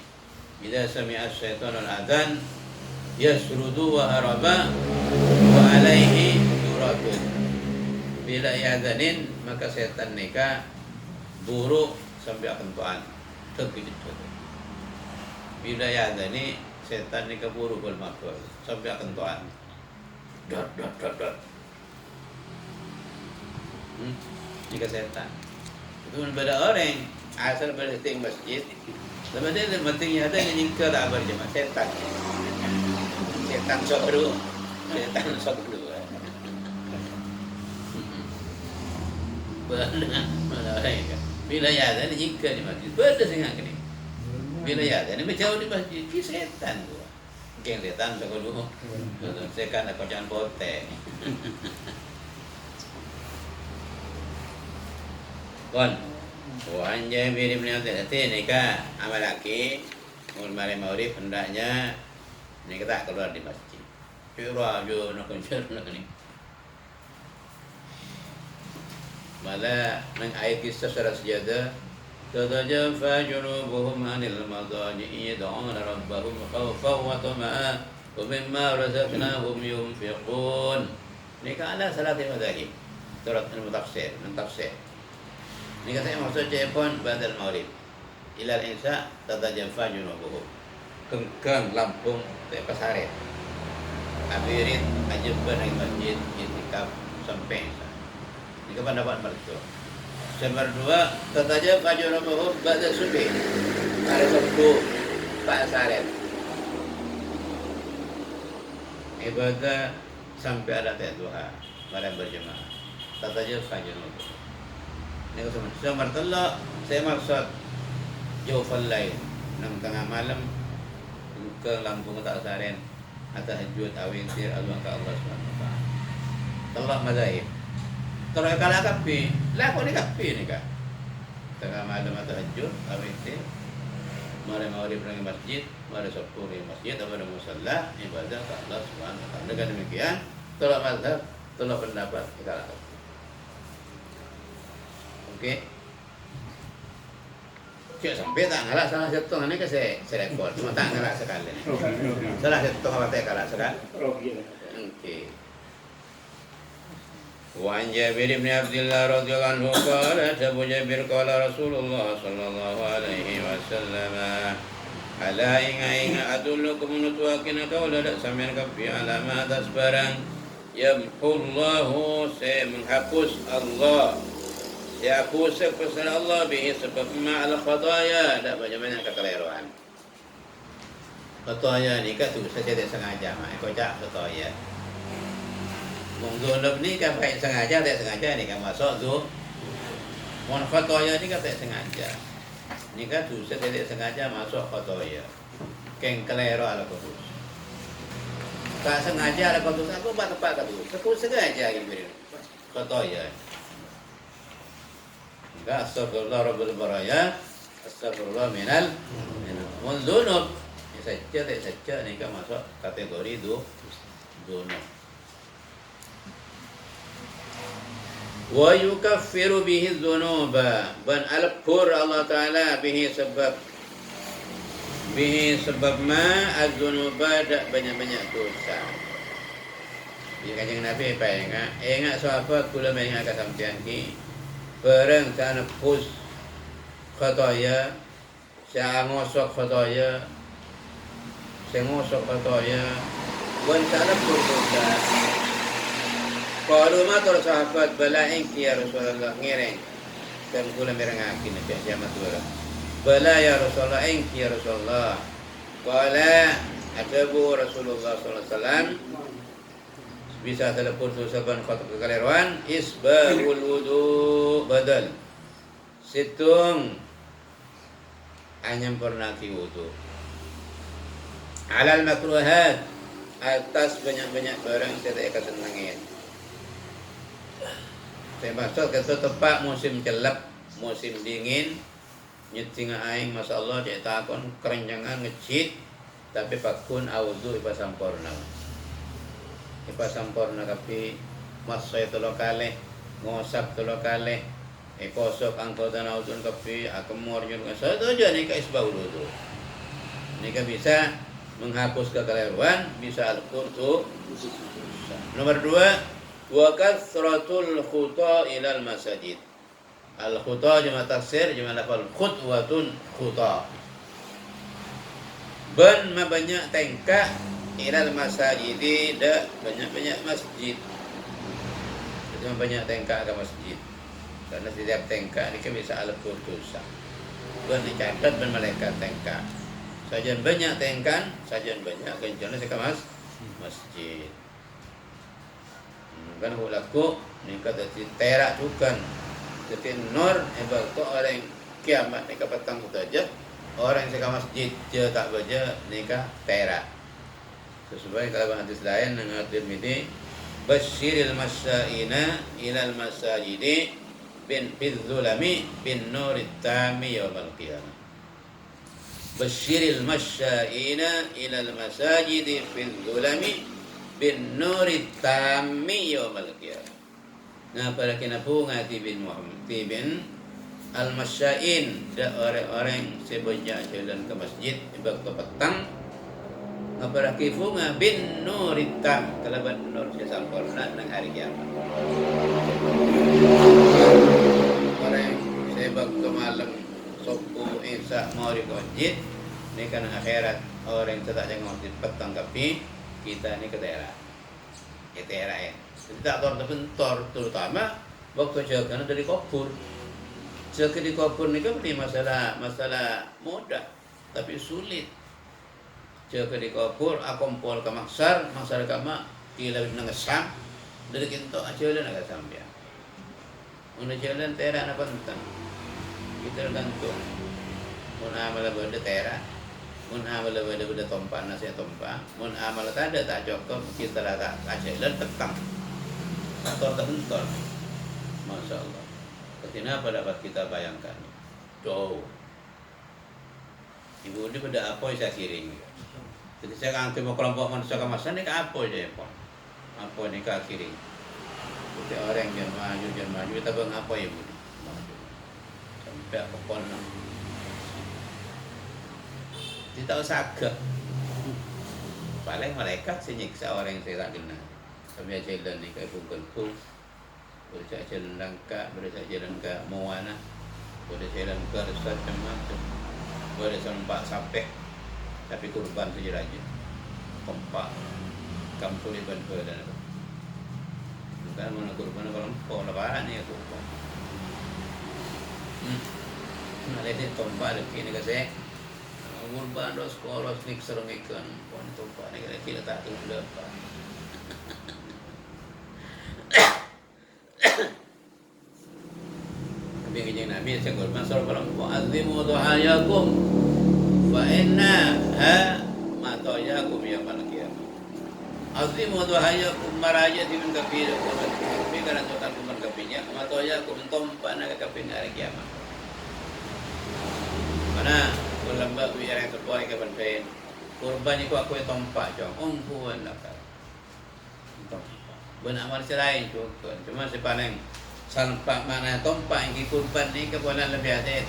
bila sami'a syaitanul adzan yasrudu wa haraba wa alaihi duratun bila yadanin maka setan nikah buruk sampai akan tuan terkejut bila yadani setan nikah buruk wal makhluk sampai akan tuan dot nikah setan itu berbeda orang asal berhenti masjid lama dia pentingnya ada yang nyingkir tak berjemaah setan sok dulu bila ya ada ni jika di masjid benda sangat ni bila ya ada ni berjauh di masjid ki setan tu geng setan tak dulu saya kan aku jangan botek kon wan Jabir bin Abdullah nikah amal laki mulai maurif hendaknya ni kita keluar di masjid. Curah jo nak konser nak ni. Malah nang ayat kisah surah Sajadah tatajafa junubuhum anil madaji'i yad'una rabbahum khawfan wa tama'an wa mimma razaqnahum yunfiqun. Ni kan ada salat madhahib. Surat al-Mutafsir, Ni kata maksud jepon badal maghrib. Ila al-insya tatajafa junubuhum. Kengkang Lampung lepas hari abirin ajib dari masjid itikaf sampai ini pendapat mertua nomor 2 tataja fajruhum ba'da subhi hari Sabtu Pak Saret ibadah sampai ada duha malam berjemaah tataja fajruhum ini nomor 3 saya maksud jawfal lain nang tengah malam ke Lampung tak saren atau tahajud awintir Allah ke Allah SWT Allah mazahib kalau kalah kapi laku ni kapi ni kah tengah malam atau tahajud awintir malam maghrib di masjid malam sabtu di masjid atau di musalla ibadah ke Allah SWT dengan demikian tolak mazhab tolak pendapat kalah kapi okey. Cik sampai tak ngalah salah satu ni ke saya rekod cuma tak ngalah sekali. Salah satu apa tak ngalah sekali. Okey. Wa an Jabir bin Abdullah radhiyallahu anhu qala Abu Jabir qala Rasulullah sallallahu alaihi wasallam ala inga adullukum nutuakin qawla dak samir kafi alamat asbarang yamhullahu sa menghapus Allah ya aku sepasal Allah bihi sebab ma'al khadaya tak banyak kekeliruan. Khadaya ni kan tu saya tidak sengaja mak kau cak khadaya. Mungkin ni kan baik sengaja tak sengaja ni kan masuk tu. Mon khadaya ni kan tak sengaja. Nika dosa tidak sengaja masuk khotoya. Keng kelero ala kudus. Tak sengaja ala kudus aku tepat kudus. Aku sengaja gini. Khotoya. Nika astagfirullah rabbul baraya. Astagfirullah minal dzunub. Saja tak saja nika masuk kategori dzunub. Wa yukaffiru bihi dzunuba ban al-kur Allah Ta'ala bihi sebab ma az-dzunuba dak banyak-banyak dosa. Dia kanjeng Nabi apa ingat sahabat kula mengingat kasampian ki bareng sana pus khataya sa ngosok khataya wan sana pur dosa. Kalau matur sahabat balaing ya Rasulullah ngereng dan kula merengakin nabi jamat wala bala ya Rasulullah ya Rasulullah qala adabu Rasulullah sallallahu alaihi wasallam bisa telepon saban khatab kekaleruan isbahul wudu badal situng anyempurnaki wudu alal makruhat atas banyak-banyak barang tidak kesenangan. Saya maksud kata tepat musim celap, musim dingin, nyetinga aing Masya Allah cek takon kerenjangan ngecit, tapi pakun awudu ipa sampurna tapi masya tolo kaleh, ngosap tolo kaleh, kosok angkau dan awudun kapi akemur nyurga satu aja nika isbahul wudu. Nika bisa menghapus kekeliruan, bisa al-qurtu. Nomor 2 wa kasratul khuta ilal masajid. Al khuta jama taksir jama lafal khutwatun khuta. Ban banyak tengkak ilal masajid da banyak masjid. Jadi banyak tengkak ke masjid. Karena setiap tengkak ini bisa al dosa. Ban dicatat ban malaikat tengkak. Sajian banyak tengkan, sajian banyak kencana sekamas masjid. Kan hulaku ni kata terak tukan jadi nur ebal tu orang kiamat ni petang saja orang yang sekarang masjid dia tak baca nikah terak sesuai kalau hadis lain dengan Tirmidzi basyiril masyaina ilal masajidi bin bidzulami bin nurit tami yaumal qiyamah basyiril masyaina ilal masajidi bidzulami bin nuri tammi yaumal qiyamah. Nah, pada kinapu ngati bin Muhammad bin al-masyain da orang-orang sebanyak jalan ke masjid waktu petang ngapara kifu bin nuri tam kalaban nur sampurna nang hari kiamat. Orang sebab ke malam subuh isya mau ke masjid ni kan akhirat orang tidak jangan masjid petang tapi kita ini ke daerah ya. Tidak terbentur terutama waktu jaga dari kubur. Jaga di kubur ini kan masalah mudah tapi sulit. Jaga di kubur akumpul ke maksar kama kila nangasam dari kinto aja naga sampai. Una jalan daerah apa tentang kita gantung. Una malah benda daerah. Mun amal beda tompak nasi tompak, mun amal tak cukup kita tak ajalan tetang, atau terbentur, masya Allah. Ketika apa dapat kita bayangkan, jauh. Ibu ini pada apa yang saya kiring. Jadi saya kan mau kelompok manusia kemasan ini apa aja ya pak? Apa ini kiring? Jadi orang yang maju, kita bang apa ya bu? Sampai apa pun. Tidak sagak paling malaikat senyiksa orang yang saya tak kenal kami jalan ni ke Bungkelku boleh jalan Langka boleh jalan ke Moana boleh jalan ke Resat macam boleh sempat sampai tapi kurban saja aja kompak kampung iban dan bukan mana kurban kalau kau lebaran ni aku Malaysia tompak lagi ni kasi kurban dos kolos nik serong ikan pon tompak ni kira tak tahu berapa tapi Kijing Nabi saya kurban sallallahu azimu duhayakum fa inna matoyakum yaumil qiyamah. Azimu duhayakum maraja di mengkapi tapi karena tu aku mengkapinya matoyakum tompa nak kapi hari kiamat. Mana ulama biar yang terbaik ke penpen kurban itu aku yang tompa jong umpuan lah kan. Benar amal selain juga cuma sepaneng sampai mana tompak yang kurban ni kebunan lebih ada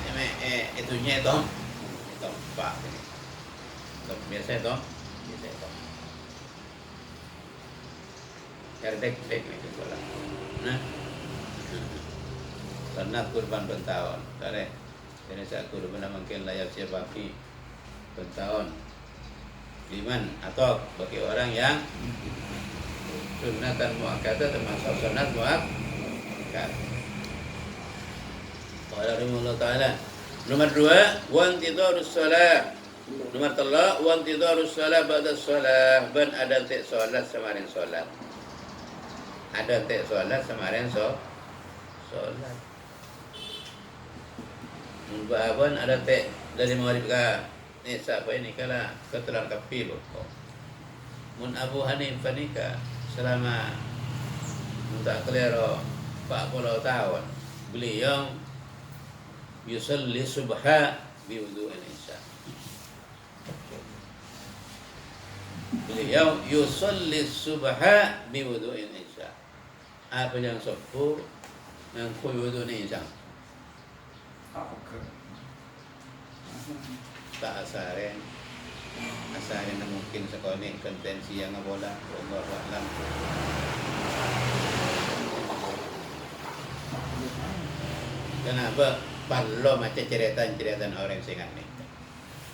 itunya tompak ni biasa biasa cerdek ni bola nah sunat kurban bertahun kare jadi saya kurban mungkin layak siapa pi bertahun liman atau bagi orang yang sunatan muakkadah termasuk sunat muakkadah. Qala rahimahullah ta'ala. Nomor 2, wa intidharus shalah. Nomor 3, wa intidharus shalah ba'da shalah. Ben ada tek solat samarin solat. Ada tek solat samarin solat. Mubahaban ada tek dari maghrib ka ni siapa ini kala ketelan kapi lo. Mun Abu Hanifah nikah selama tak kelero 40 tahun beliau yusalli subha biwudu'il isya. Beliau yusalli subha biwudu'il isya. Apa yang subuh yang wudu'il isya. Tak asarin na mungkin sekolah ni kontensi yang bola Allah a'lam. Kenapa? Perlu macam cerita orang singan ni.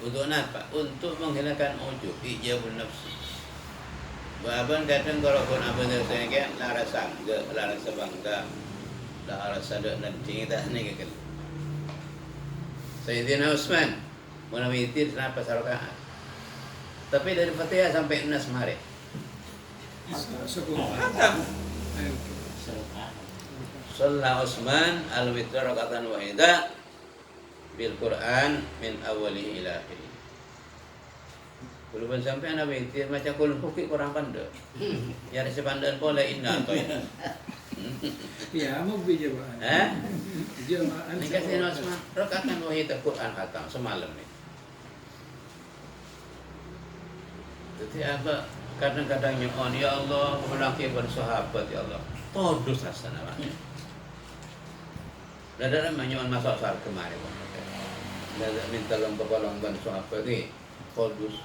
Untuk apa? Untuk menghilangkan ujub, ijabun nafsi. Bahaban kadang kalau pun apa tu saya kan lara sangga, lara sebangga, lara sadar dan cinta ni kekal. Sayyidina Utsman menawitir kenapa sarokaan. Tapi dari Fatihah sampai Nas mari. Shalla Utsman al-witr rakatan wahidah bil Quran min awwalihi ila akhirih. Belum sampai ana witir macam kulun pukik kurang pandai. Ya rasa pandai boleh inna atau ini. Ya, mau bijabaan. Bijabaan. Ini kasih Utsman rakatan wahidah Quran khatam semalam ni. Jadi apa kadang-kadang nyuon ya Allah melaki bersahabat ya Allah. Todus asana banget. Dalam menyuon masuk sar kemarin. Dalam minta lomba ban sahabat ni todus.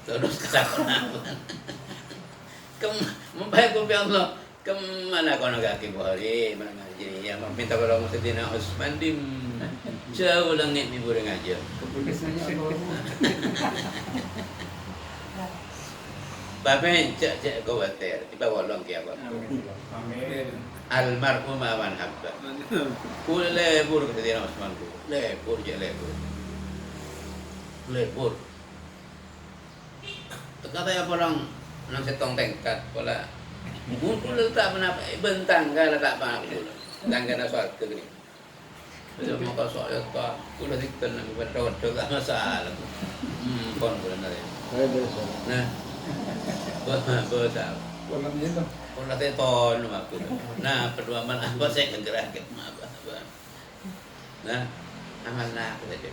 Todus kesakonan. Membayar kopi Allah. Kemana kau nak kaki buhari mana ngaji yang minta kalau Sayyidina Utsman dim jauh langit ni boleh ngaji. Bapak cek khawatir, tiba walong kia apa? Almarhum aman habba. Kul lebur kata dia Utsman tu. Lebur je lebur. Lebur. Kata ya orang nang setong tengkat pula. Mungkin letak menapa bentang kalau tak apa tu. Tangga soal ke ni. Betul mau kau soal apa? Kulah dikten nak berdoa tak masalah. Kon bulan ni. Nah. Bersama. Walang yun lang. Kung natin ton aku. Nah, berdua man apa saya gerak apa. Nah, amal nak saja.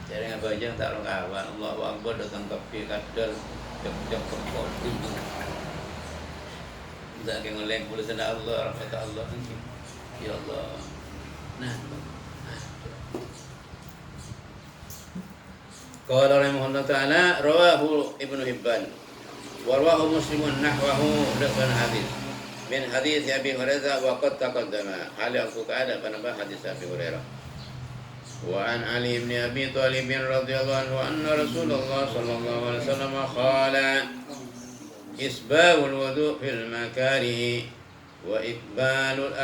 Jadi apa aja tak orang kawan. Allahu Akbar datang ke kadal jok kepol. Tak kena leng pula sana Allah, rahmat Allah. Ya Allah. Nah. Qala rahimahullah ta'ala rawahu Ibnu Hibban wa rawahu Muslimun nahwahu dalam hadis min hadis Abi Hurairah wa qad taqaddama hal yang ada pada hadis Abi Hurairah wa an Ali bin Abi Thalib radhiyallahu anhu anna Rasulullah sallallahu alaihi wasallam qala isbahul wudu' fil makarih wa iqbalul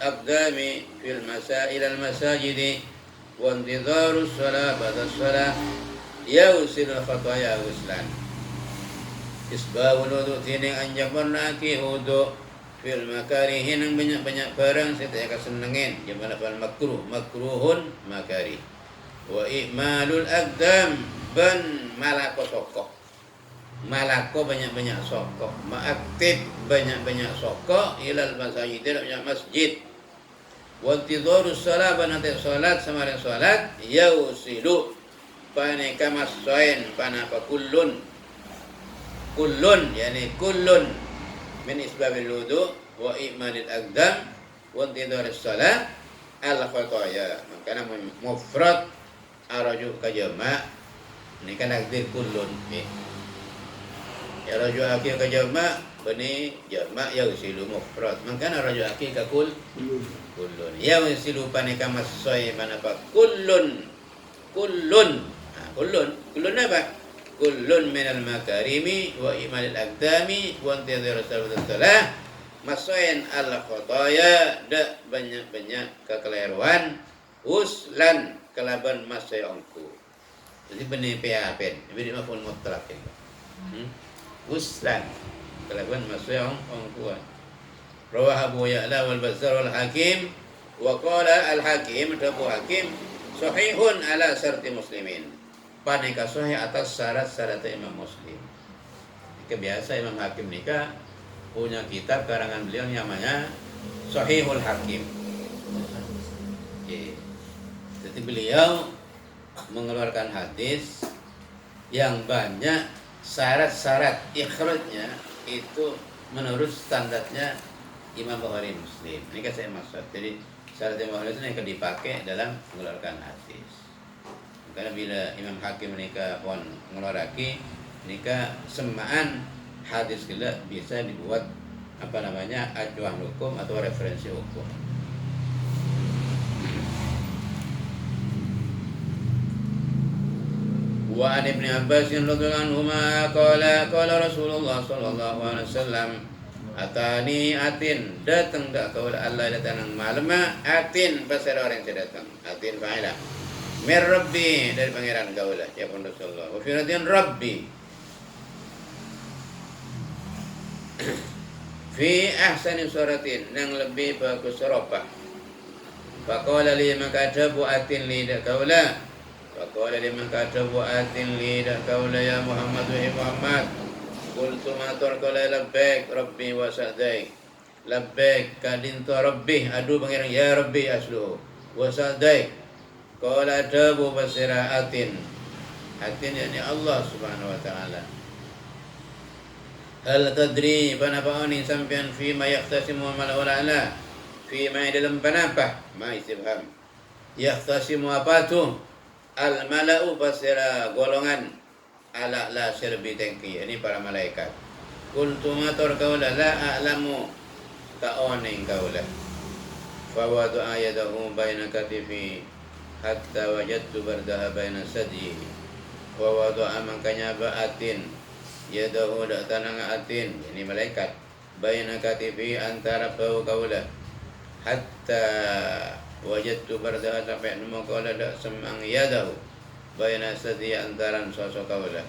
aqdami fil masail al masajid wa intidharus shalah ba'da shalah yausil khataya uslan isbahul wudu' tining anjaman naki wudu' fil makarihin yang banyak-banyak barang saya kesenengin gimana fal makruhun makari wa i'malul aqdam ban malako sokok malako banyak-banyak sokok ma'aktif banyak-banyak sokok ilal masajid banyak masjid wa intidharus shalah banate salat samaring salat yausilu paneka masoin panapa kullun yani kullun min isbabil wudu wa imanil aqdam wa intidharus shalah al khataya makana mufrad araju ka jama' ini kan takdir kullun ya raju akil ka jama' bani jama' yausilu mufrad makana raju akil ka kullun yausilu paneka masoin panapa kullun apa? Kullun minal makarimi wa imanil aqdami wa intidharus salah masoin al khataya da banyak-banyak kekeliruan uslan kelaban masai ongku. Jadi benih PAPN, jadi maful mutlak itu. Uslan kelaban masai ongku. Rawah Abu Ya'la wal Bazzar wal Hakim wa qala al Hakim Abu Hakim sahihun ala syarti muslimin. Paneka sahih atas syarat-syarat Imam Muslim. Kebiasa Imam Hakim nikah punya kitab karangan beliau yang namanya Sahihul Hakim. Jadi beliau mengeluarkan hadis yang banyak syarat-syarat ikhrajnya itu menurut standarnya Imam Bukhari Muslim. Ini kan saya maksud. Jadi syarat Imam Bukhari itu yang akan dipakai dalam mengeluarkan hadis. Karena bila Imam Hakim menikah mengeluarkan nikah semaan hadis gila bisa dibuat acuan hukum atau referensi hukum. Wa an Ibnu Abbas radhiyallahu anhuma qala Rasulullah sallallahu alaihi wasallam atani atin datang dak kaula Allah datang malam atin pasal orang yang datang atin fa'ila mir rabbi dari pangeran kaula ya pun Rasulullah wa firadian rabbi fi ahsani suratin yang lebih bagus surah faqala li maka adabu atin li dak kaula faqala li maka adabu atin li dak kaula ya Muhammad wa Muhammad qultu ma tarqala labbaik rabbi wa sa'daik labbaik kadintu rabbi adu pangeran ya rabbi aslu wa sa'daik qala adabu basira atin yani Allah subhanahu wa ta'ala hal tadri panapa'ani sampian fi ma yahtasimu mala'ul a'la fi ma dalam panapa ma istifham yahtasimu apa tu al mala'u basira golongan ala la sirbi tengki ini para malaikat kuntu matur kaula la a'lamu ka'oning kaula fa wadu ayadahu baina katifi hatta wajadtu bardaha baina sadyi wa wada'a makanya ba'atin yadahu dak tanang atin ini malaikat baina katifi antara bau kaula hatta wajadtu bardaha sampai nemu kaula dak semang yadahu baina sadyi antaran sosok kaula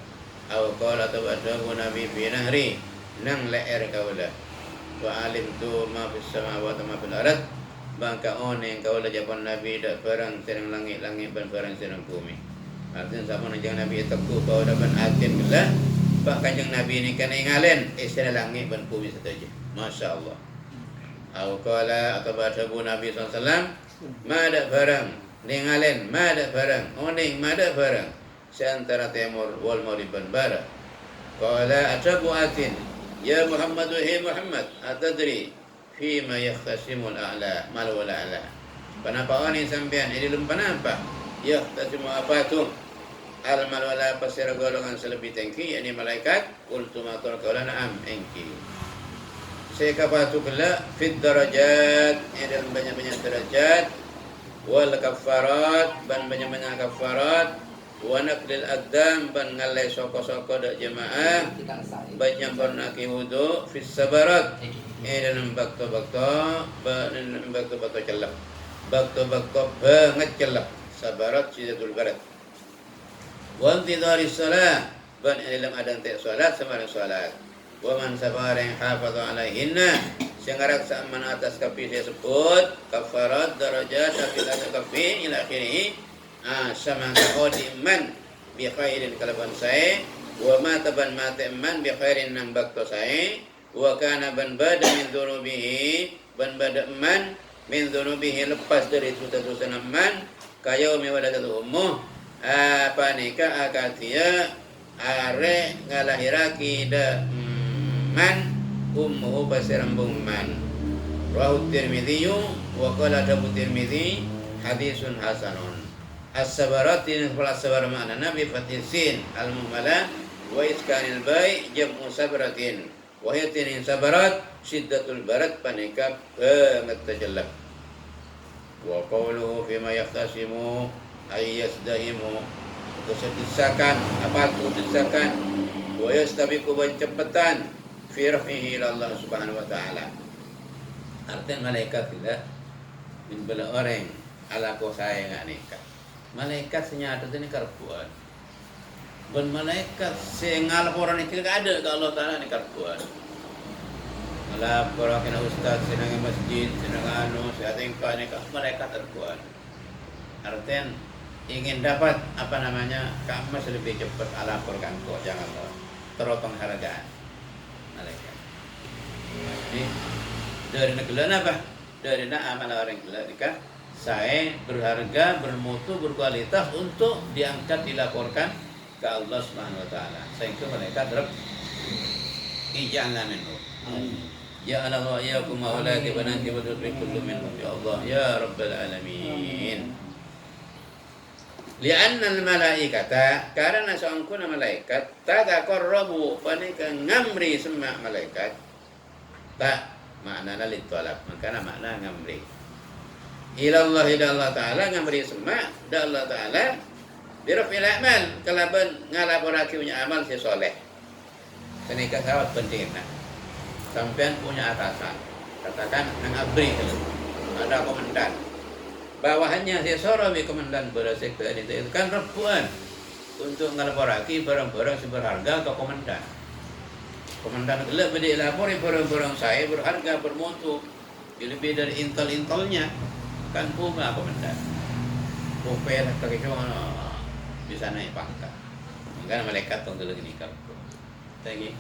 au qala tabadahu nabi fi nahri nang leer kaula wa alimtu ma fis samawati ma fil ardh bangka oneng kaula japan nabi dak barang serang langit-langit dan barang serang bumi. Artinya sama jangan nabi teku bahwa dapat atin billah bak kanjeng nabi ini kan ingalen serang langit dan bumi saja. Masya-Allah. Au qala atau bahabu nabi sallallahu ma ada barang ningalen ma ada barang oneng ma ada barang seantara timur wal maghrib dan barat. Qala atabu atin ya Muhammad wa Muhammad atadri fima yakhtasimul a'la mal wal a'la panapa oni sampean ini lumpan apa yakhtasimu apa tu al mal wala pasir golongan selebih tinggi yakni malaikat qultu ma tarqala na'am engki saya kapatu kala fit darajat dalam banyak-banyak derajat wal kafarat ban banyak-banyak kafarat wa naqlil aqdam ban ngalai soko-soko dak jemaah banyak bernaki wudu fis sabarat dalam bakto-bakto celap bakto-bakto banget celap sabarat sidatul barat wa intidhari shalah ban dalam adan ta salat sama salat wa man sabara yang hafaza alaihinna Sehingga man atas kafi tersebut kafarat darajat tapi atas kafi ila akhirih. Sama kodi man bi khairin kalaban saya wa mata ban mata man bi khairin nang bakto saya wa kana ban bada min dzunubihi ban bada man min dzunubihi lepas dari dosa-dosa man kaya mewaladatu ummuh apa nikah akatia are ngalahiraki da man ummuhu pasirambung man. Rahu Tirmidzi wa qala Abu Tirmidzi hadisun hasanun. As-sabarat ini kepala sabar makna Nabi fathil sin al-muhmalah wa iskanil bai jam'u sabaratin wa hiyatin sabarat syiddatul barat panikah banget terjelak. Wa qawluhu fima yahtasimu ay yasdahimu kesedesakan apa itu desakan wa yastabiqu bercepetan fi rafihi ila Allah subhanahu wa ta'ala. Artinya malaikat tidak bin bala orang ala ko saya nggak nikah. Malaikat senyata ini karbuan. Ben malaikat sengalaporan itu tidak ada kalau Allah Taala ini karbuan. Malaporan kena ustaz senang masjid senang anu seating ka nikah malaikat karbuan. Artinya ingin dapat apa namanya kamu lebih cepat alaporkan kok jangan terotong hargaan malaikat. Jadi dari negara apa? Dari amal orang nikah saya berharga, bermutu, berkualitas untuk diangkat dilaporkan ke Allah Subhanahu wa taala. Sehingga mereka terus ija'alna minhu. Ya Allah ya kum maulati wa nanti wa kullu minhum ya Allah ya rabbal alamin. Li'anna al-malaikata karena seangkuna malaikat taqarrabu panika ngamri semua malaikat tak maknana litolak makana makna ngamri ilallah ila Allah Ta'ala ngamri semua da Allah Ta'ala birafil amal kalaban ngalaporake punya amal si soleh senika sawat penting sampean punya atasan katakan ngabri ada komandan bawahannya si sorowi komandan bersektor itu kan rebuan untuk ngalaporake barang-barang yang berharga ke komandan. Komandan gelap beda lapori barang-barang saya berharga bermutu lebih dari intel-intelnya kan puma komandan popel kaki cuma bisa naik pangkat makanya malaikat tunggu lagi nikah lagi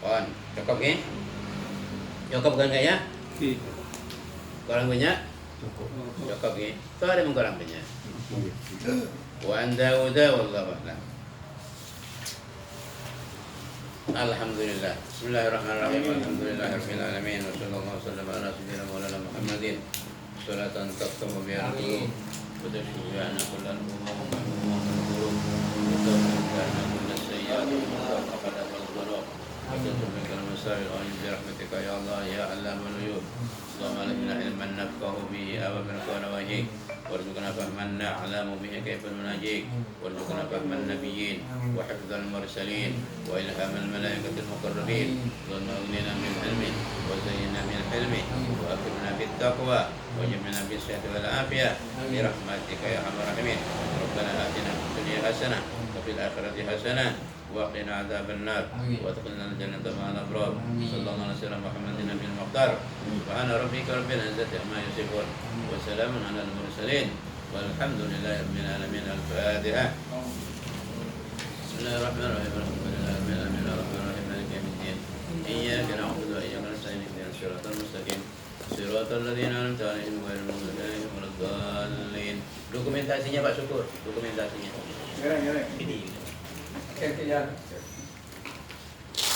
kon cukup ya cukup kan kayaknya kurang banyak cukup ya itu ada yang kurang banyak wa anda udah wallahu a'lam. Alhamdulillah. Bismillahirrahmanirrahim. Alhamdulillahirabbil alamin wa sallallahu wasallam ala sayyidina maulana Muhammadin. Salatan taqtamu biha al-qulub wa tashfi'una kullal umur wa nuru wa tawfiqana kullal sayyi'at wa qad al-dhunub wa tawfiqana al-masail wa bi rahmatika ya Allah ya Allamal ghuyub. Allahumma lana ilman nafqahu bihi wa min qawli warzuqna fahman na'lamu bihi kayfa nunajik warzuqna fahman nabiyyin wa hifdzal mursalin wa ilhamal malaikatil muqarrabin wa aghnina min ilmin wa zayyinna min hilmi wa akrimna bit taqwa wa jamilna bis sihhati wal afiyah bi rahmatika ya arhamar rahimin. Rabbana atina fid dunya hasanah wa fil akhirati hasanah wa qina adzaban nar wa adkhilna al-jannata ma'al abrar. Sallallahu alaihi wasallam Muhammadin nabiyil muqtar. Subhana rabbika rabbil izzati amma yasifun wa salamun alal mursalin walhamdulillahi rabbil alamin. Al-Fatihah. Bismillahirrahmanirrahim. Alhamdulillahi rabbil alamin arrahmanirrahim maliki yaumiddin. Iyyaka na'budu wa iyyaka nasta'in ihdinas siratal mustaqim siratal ladzina an'amta 'alaihim ghairil maghdubi 'alaihim waladdallin. Dokumentasinya Pak Syukur, dokumentasinya. Ngereng. Ini. Oke, ya.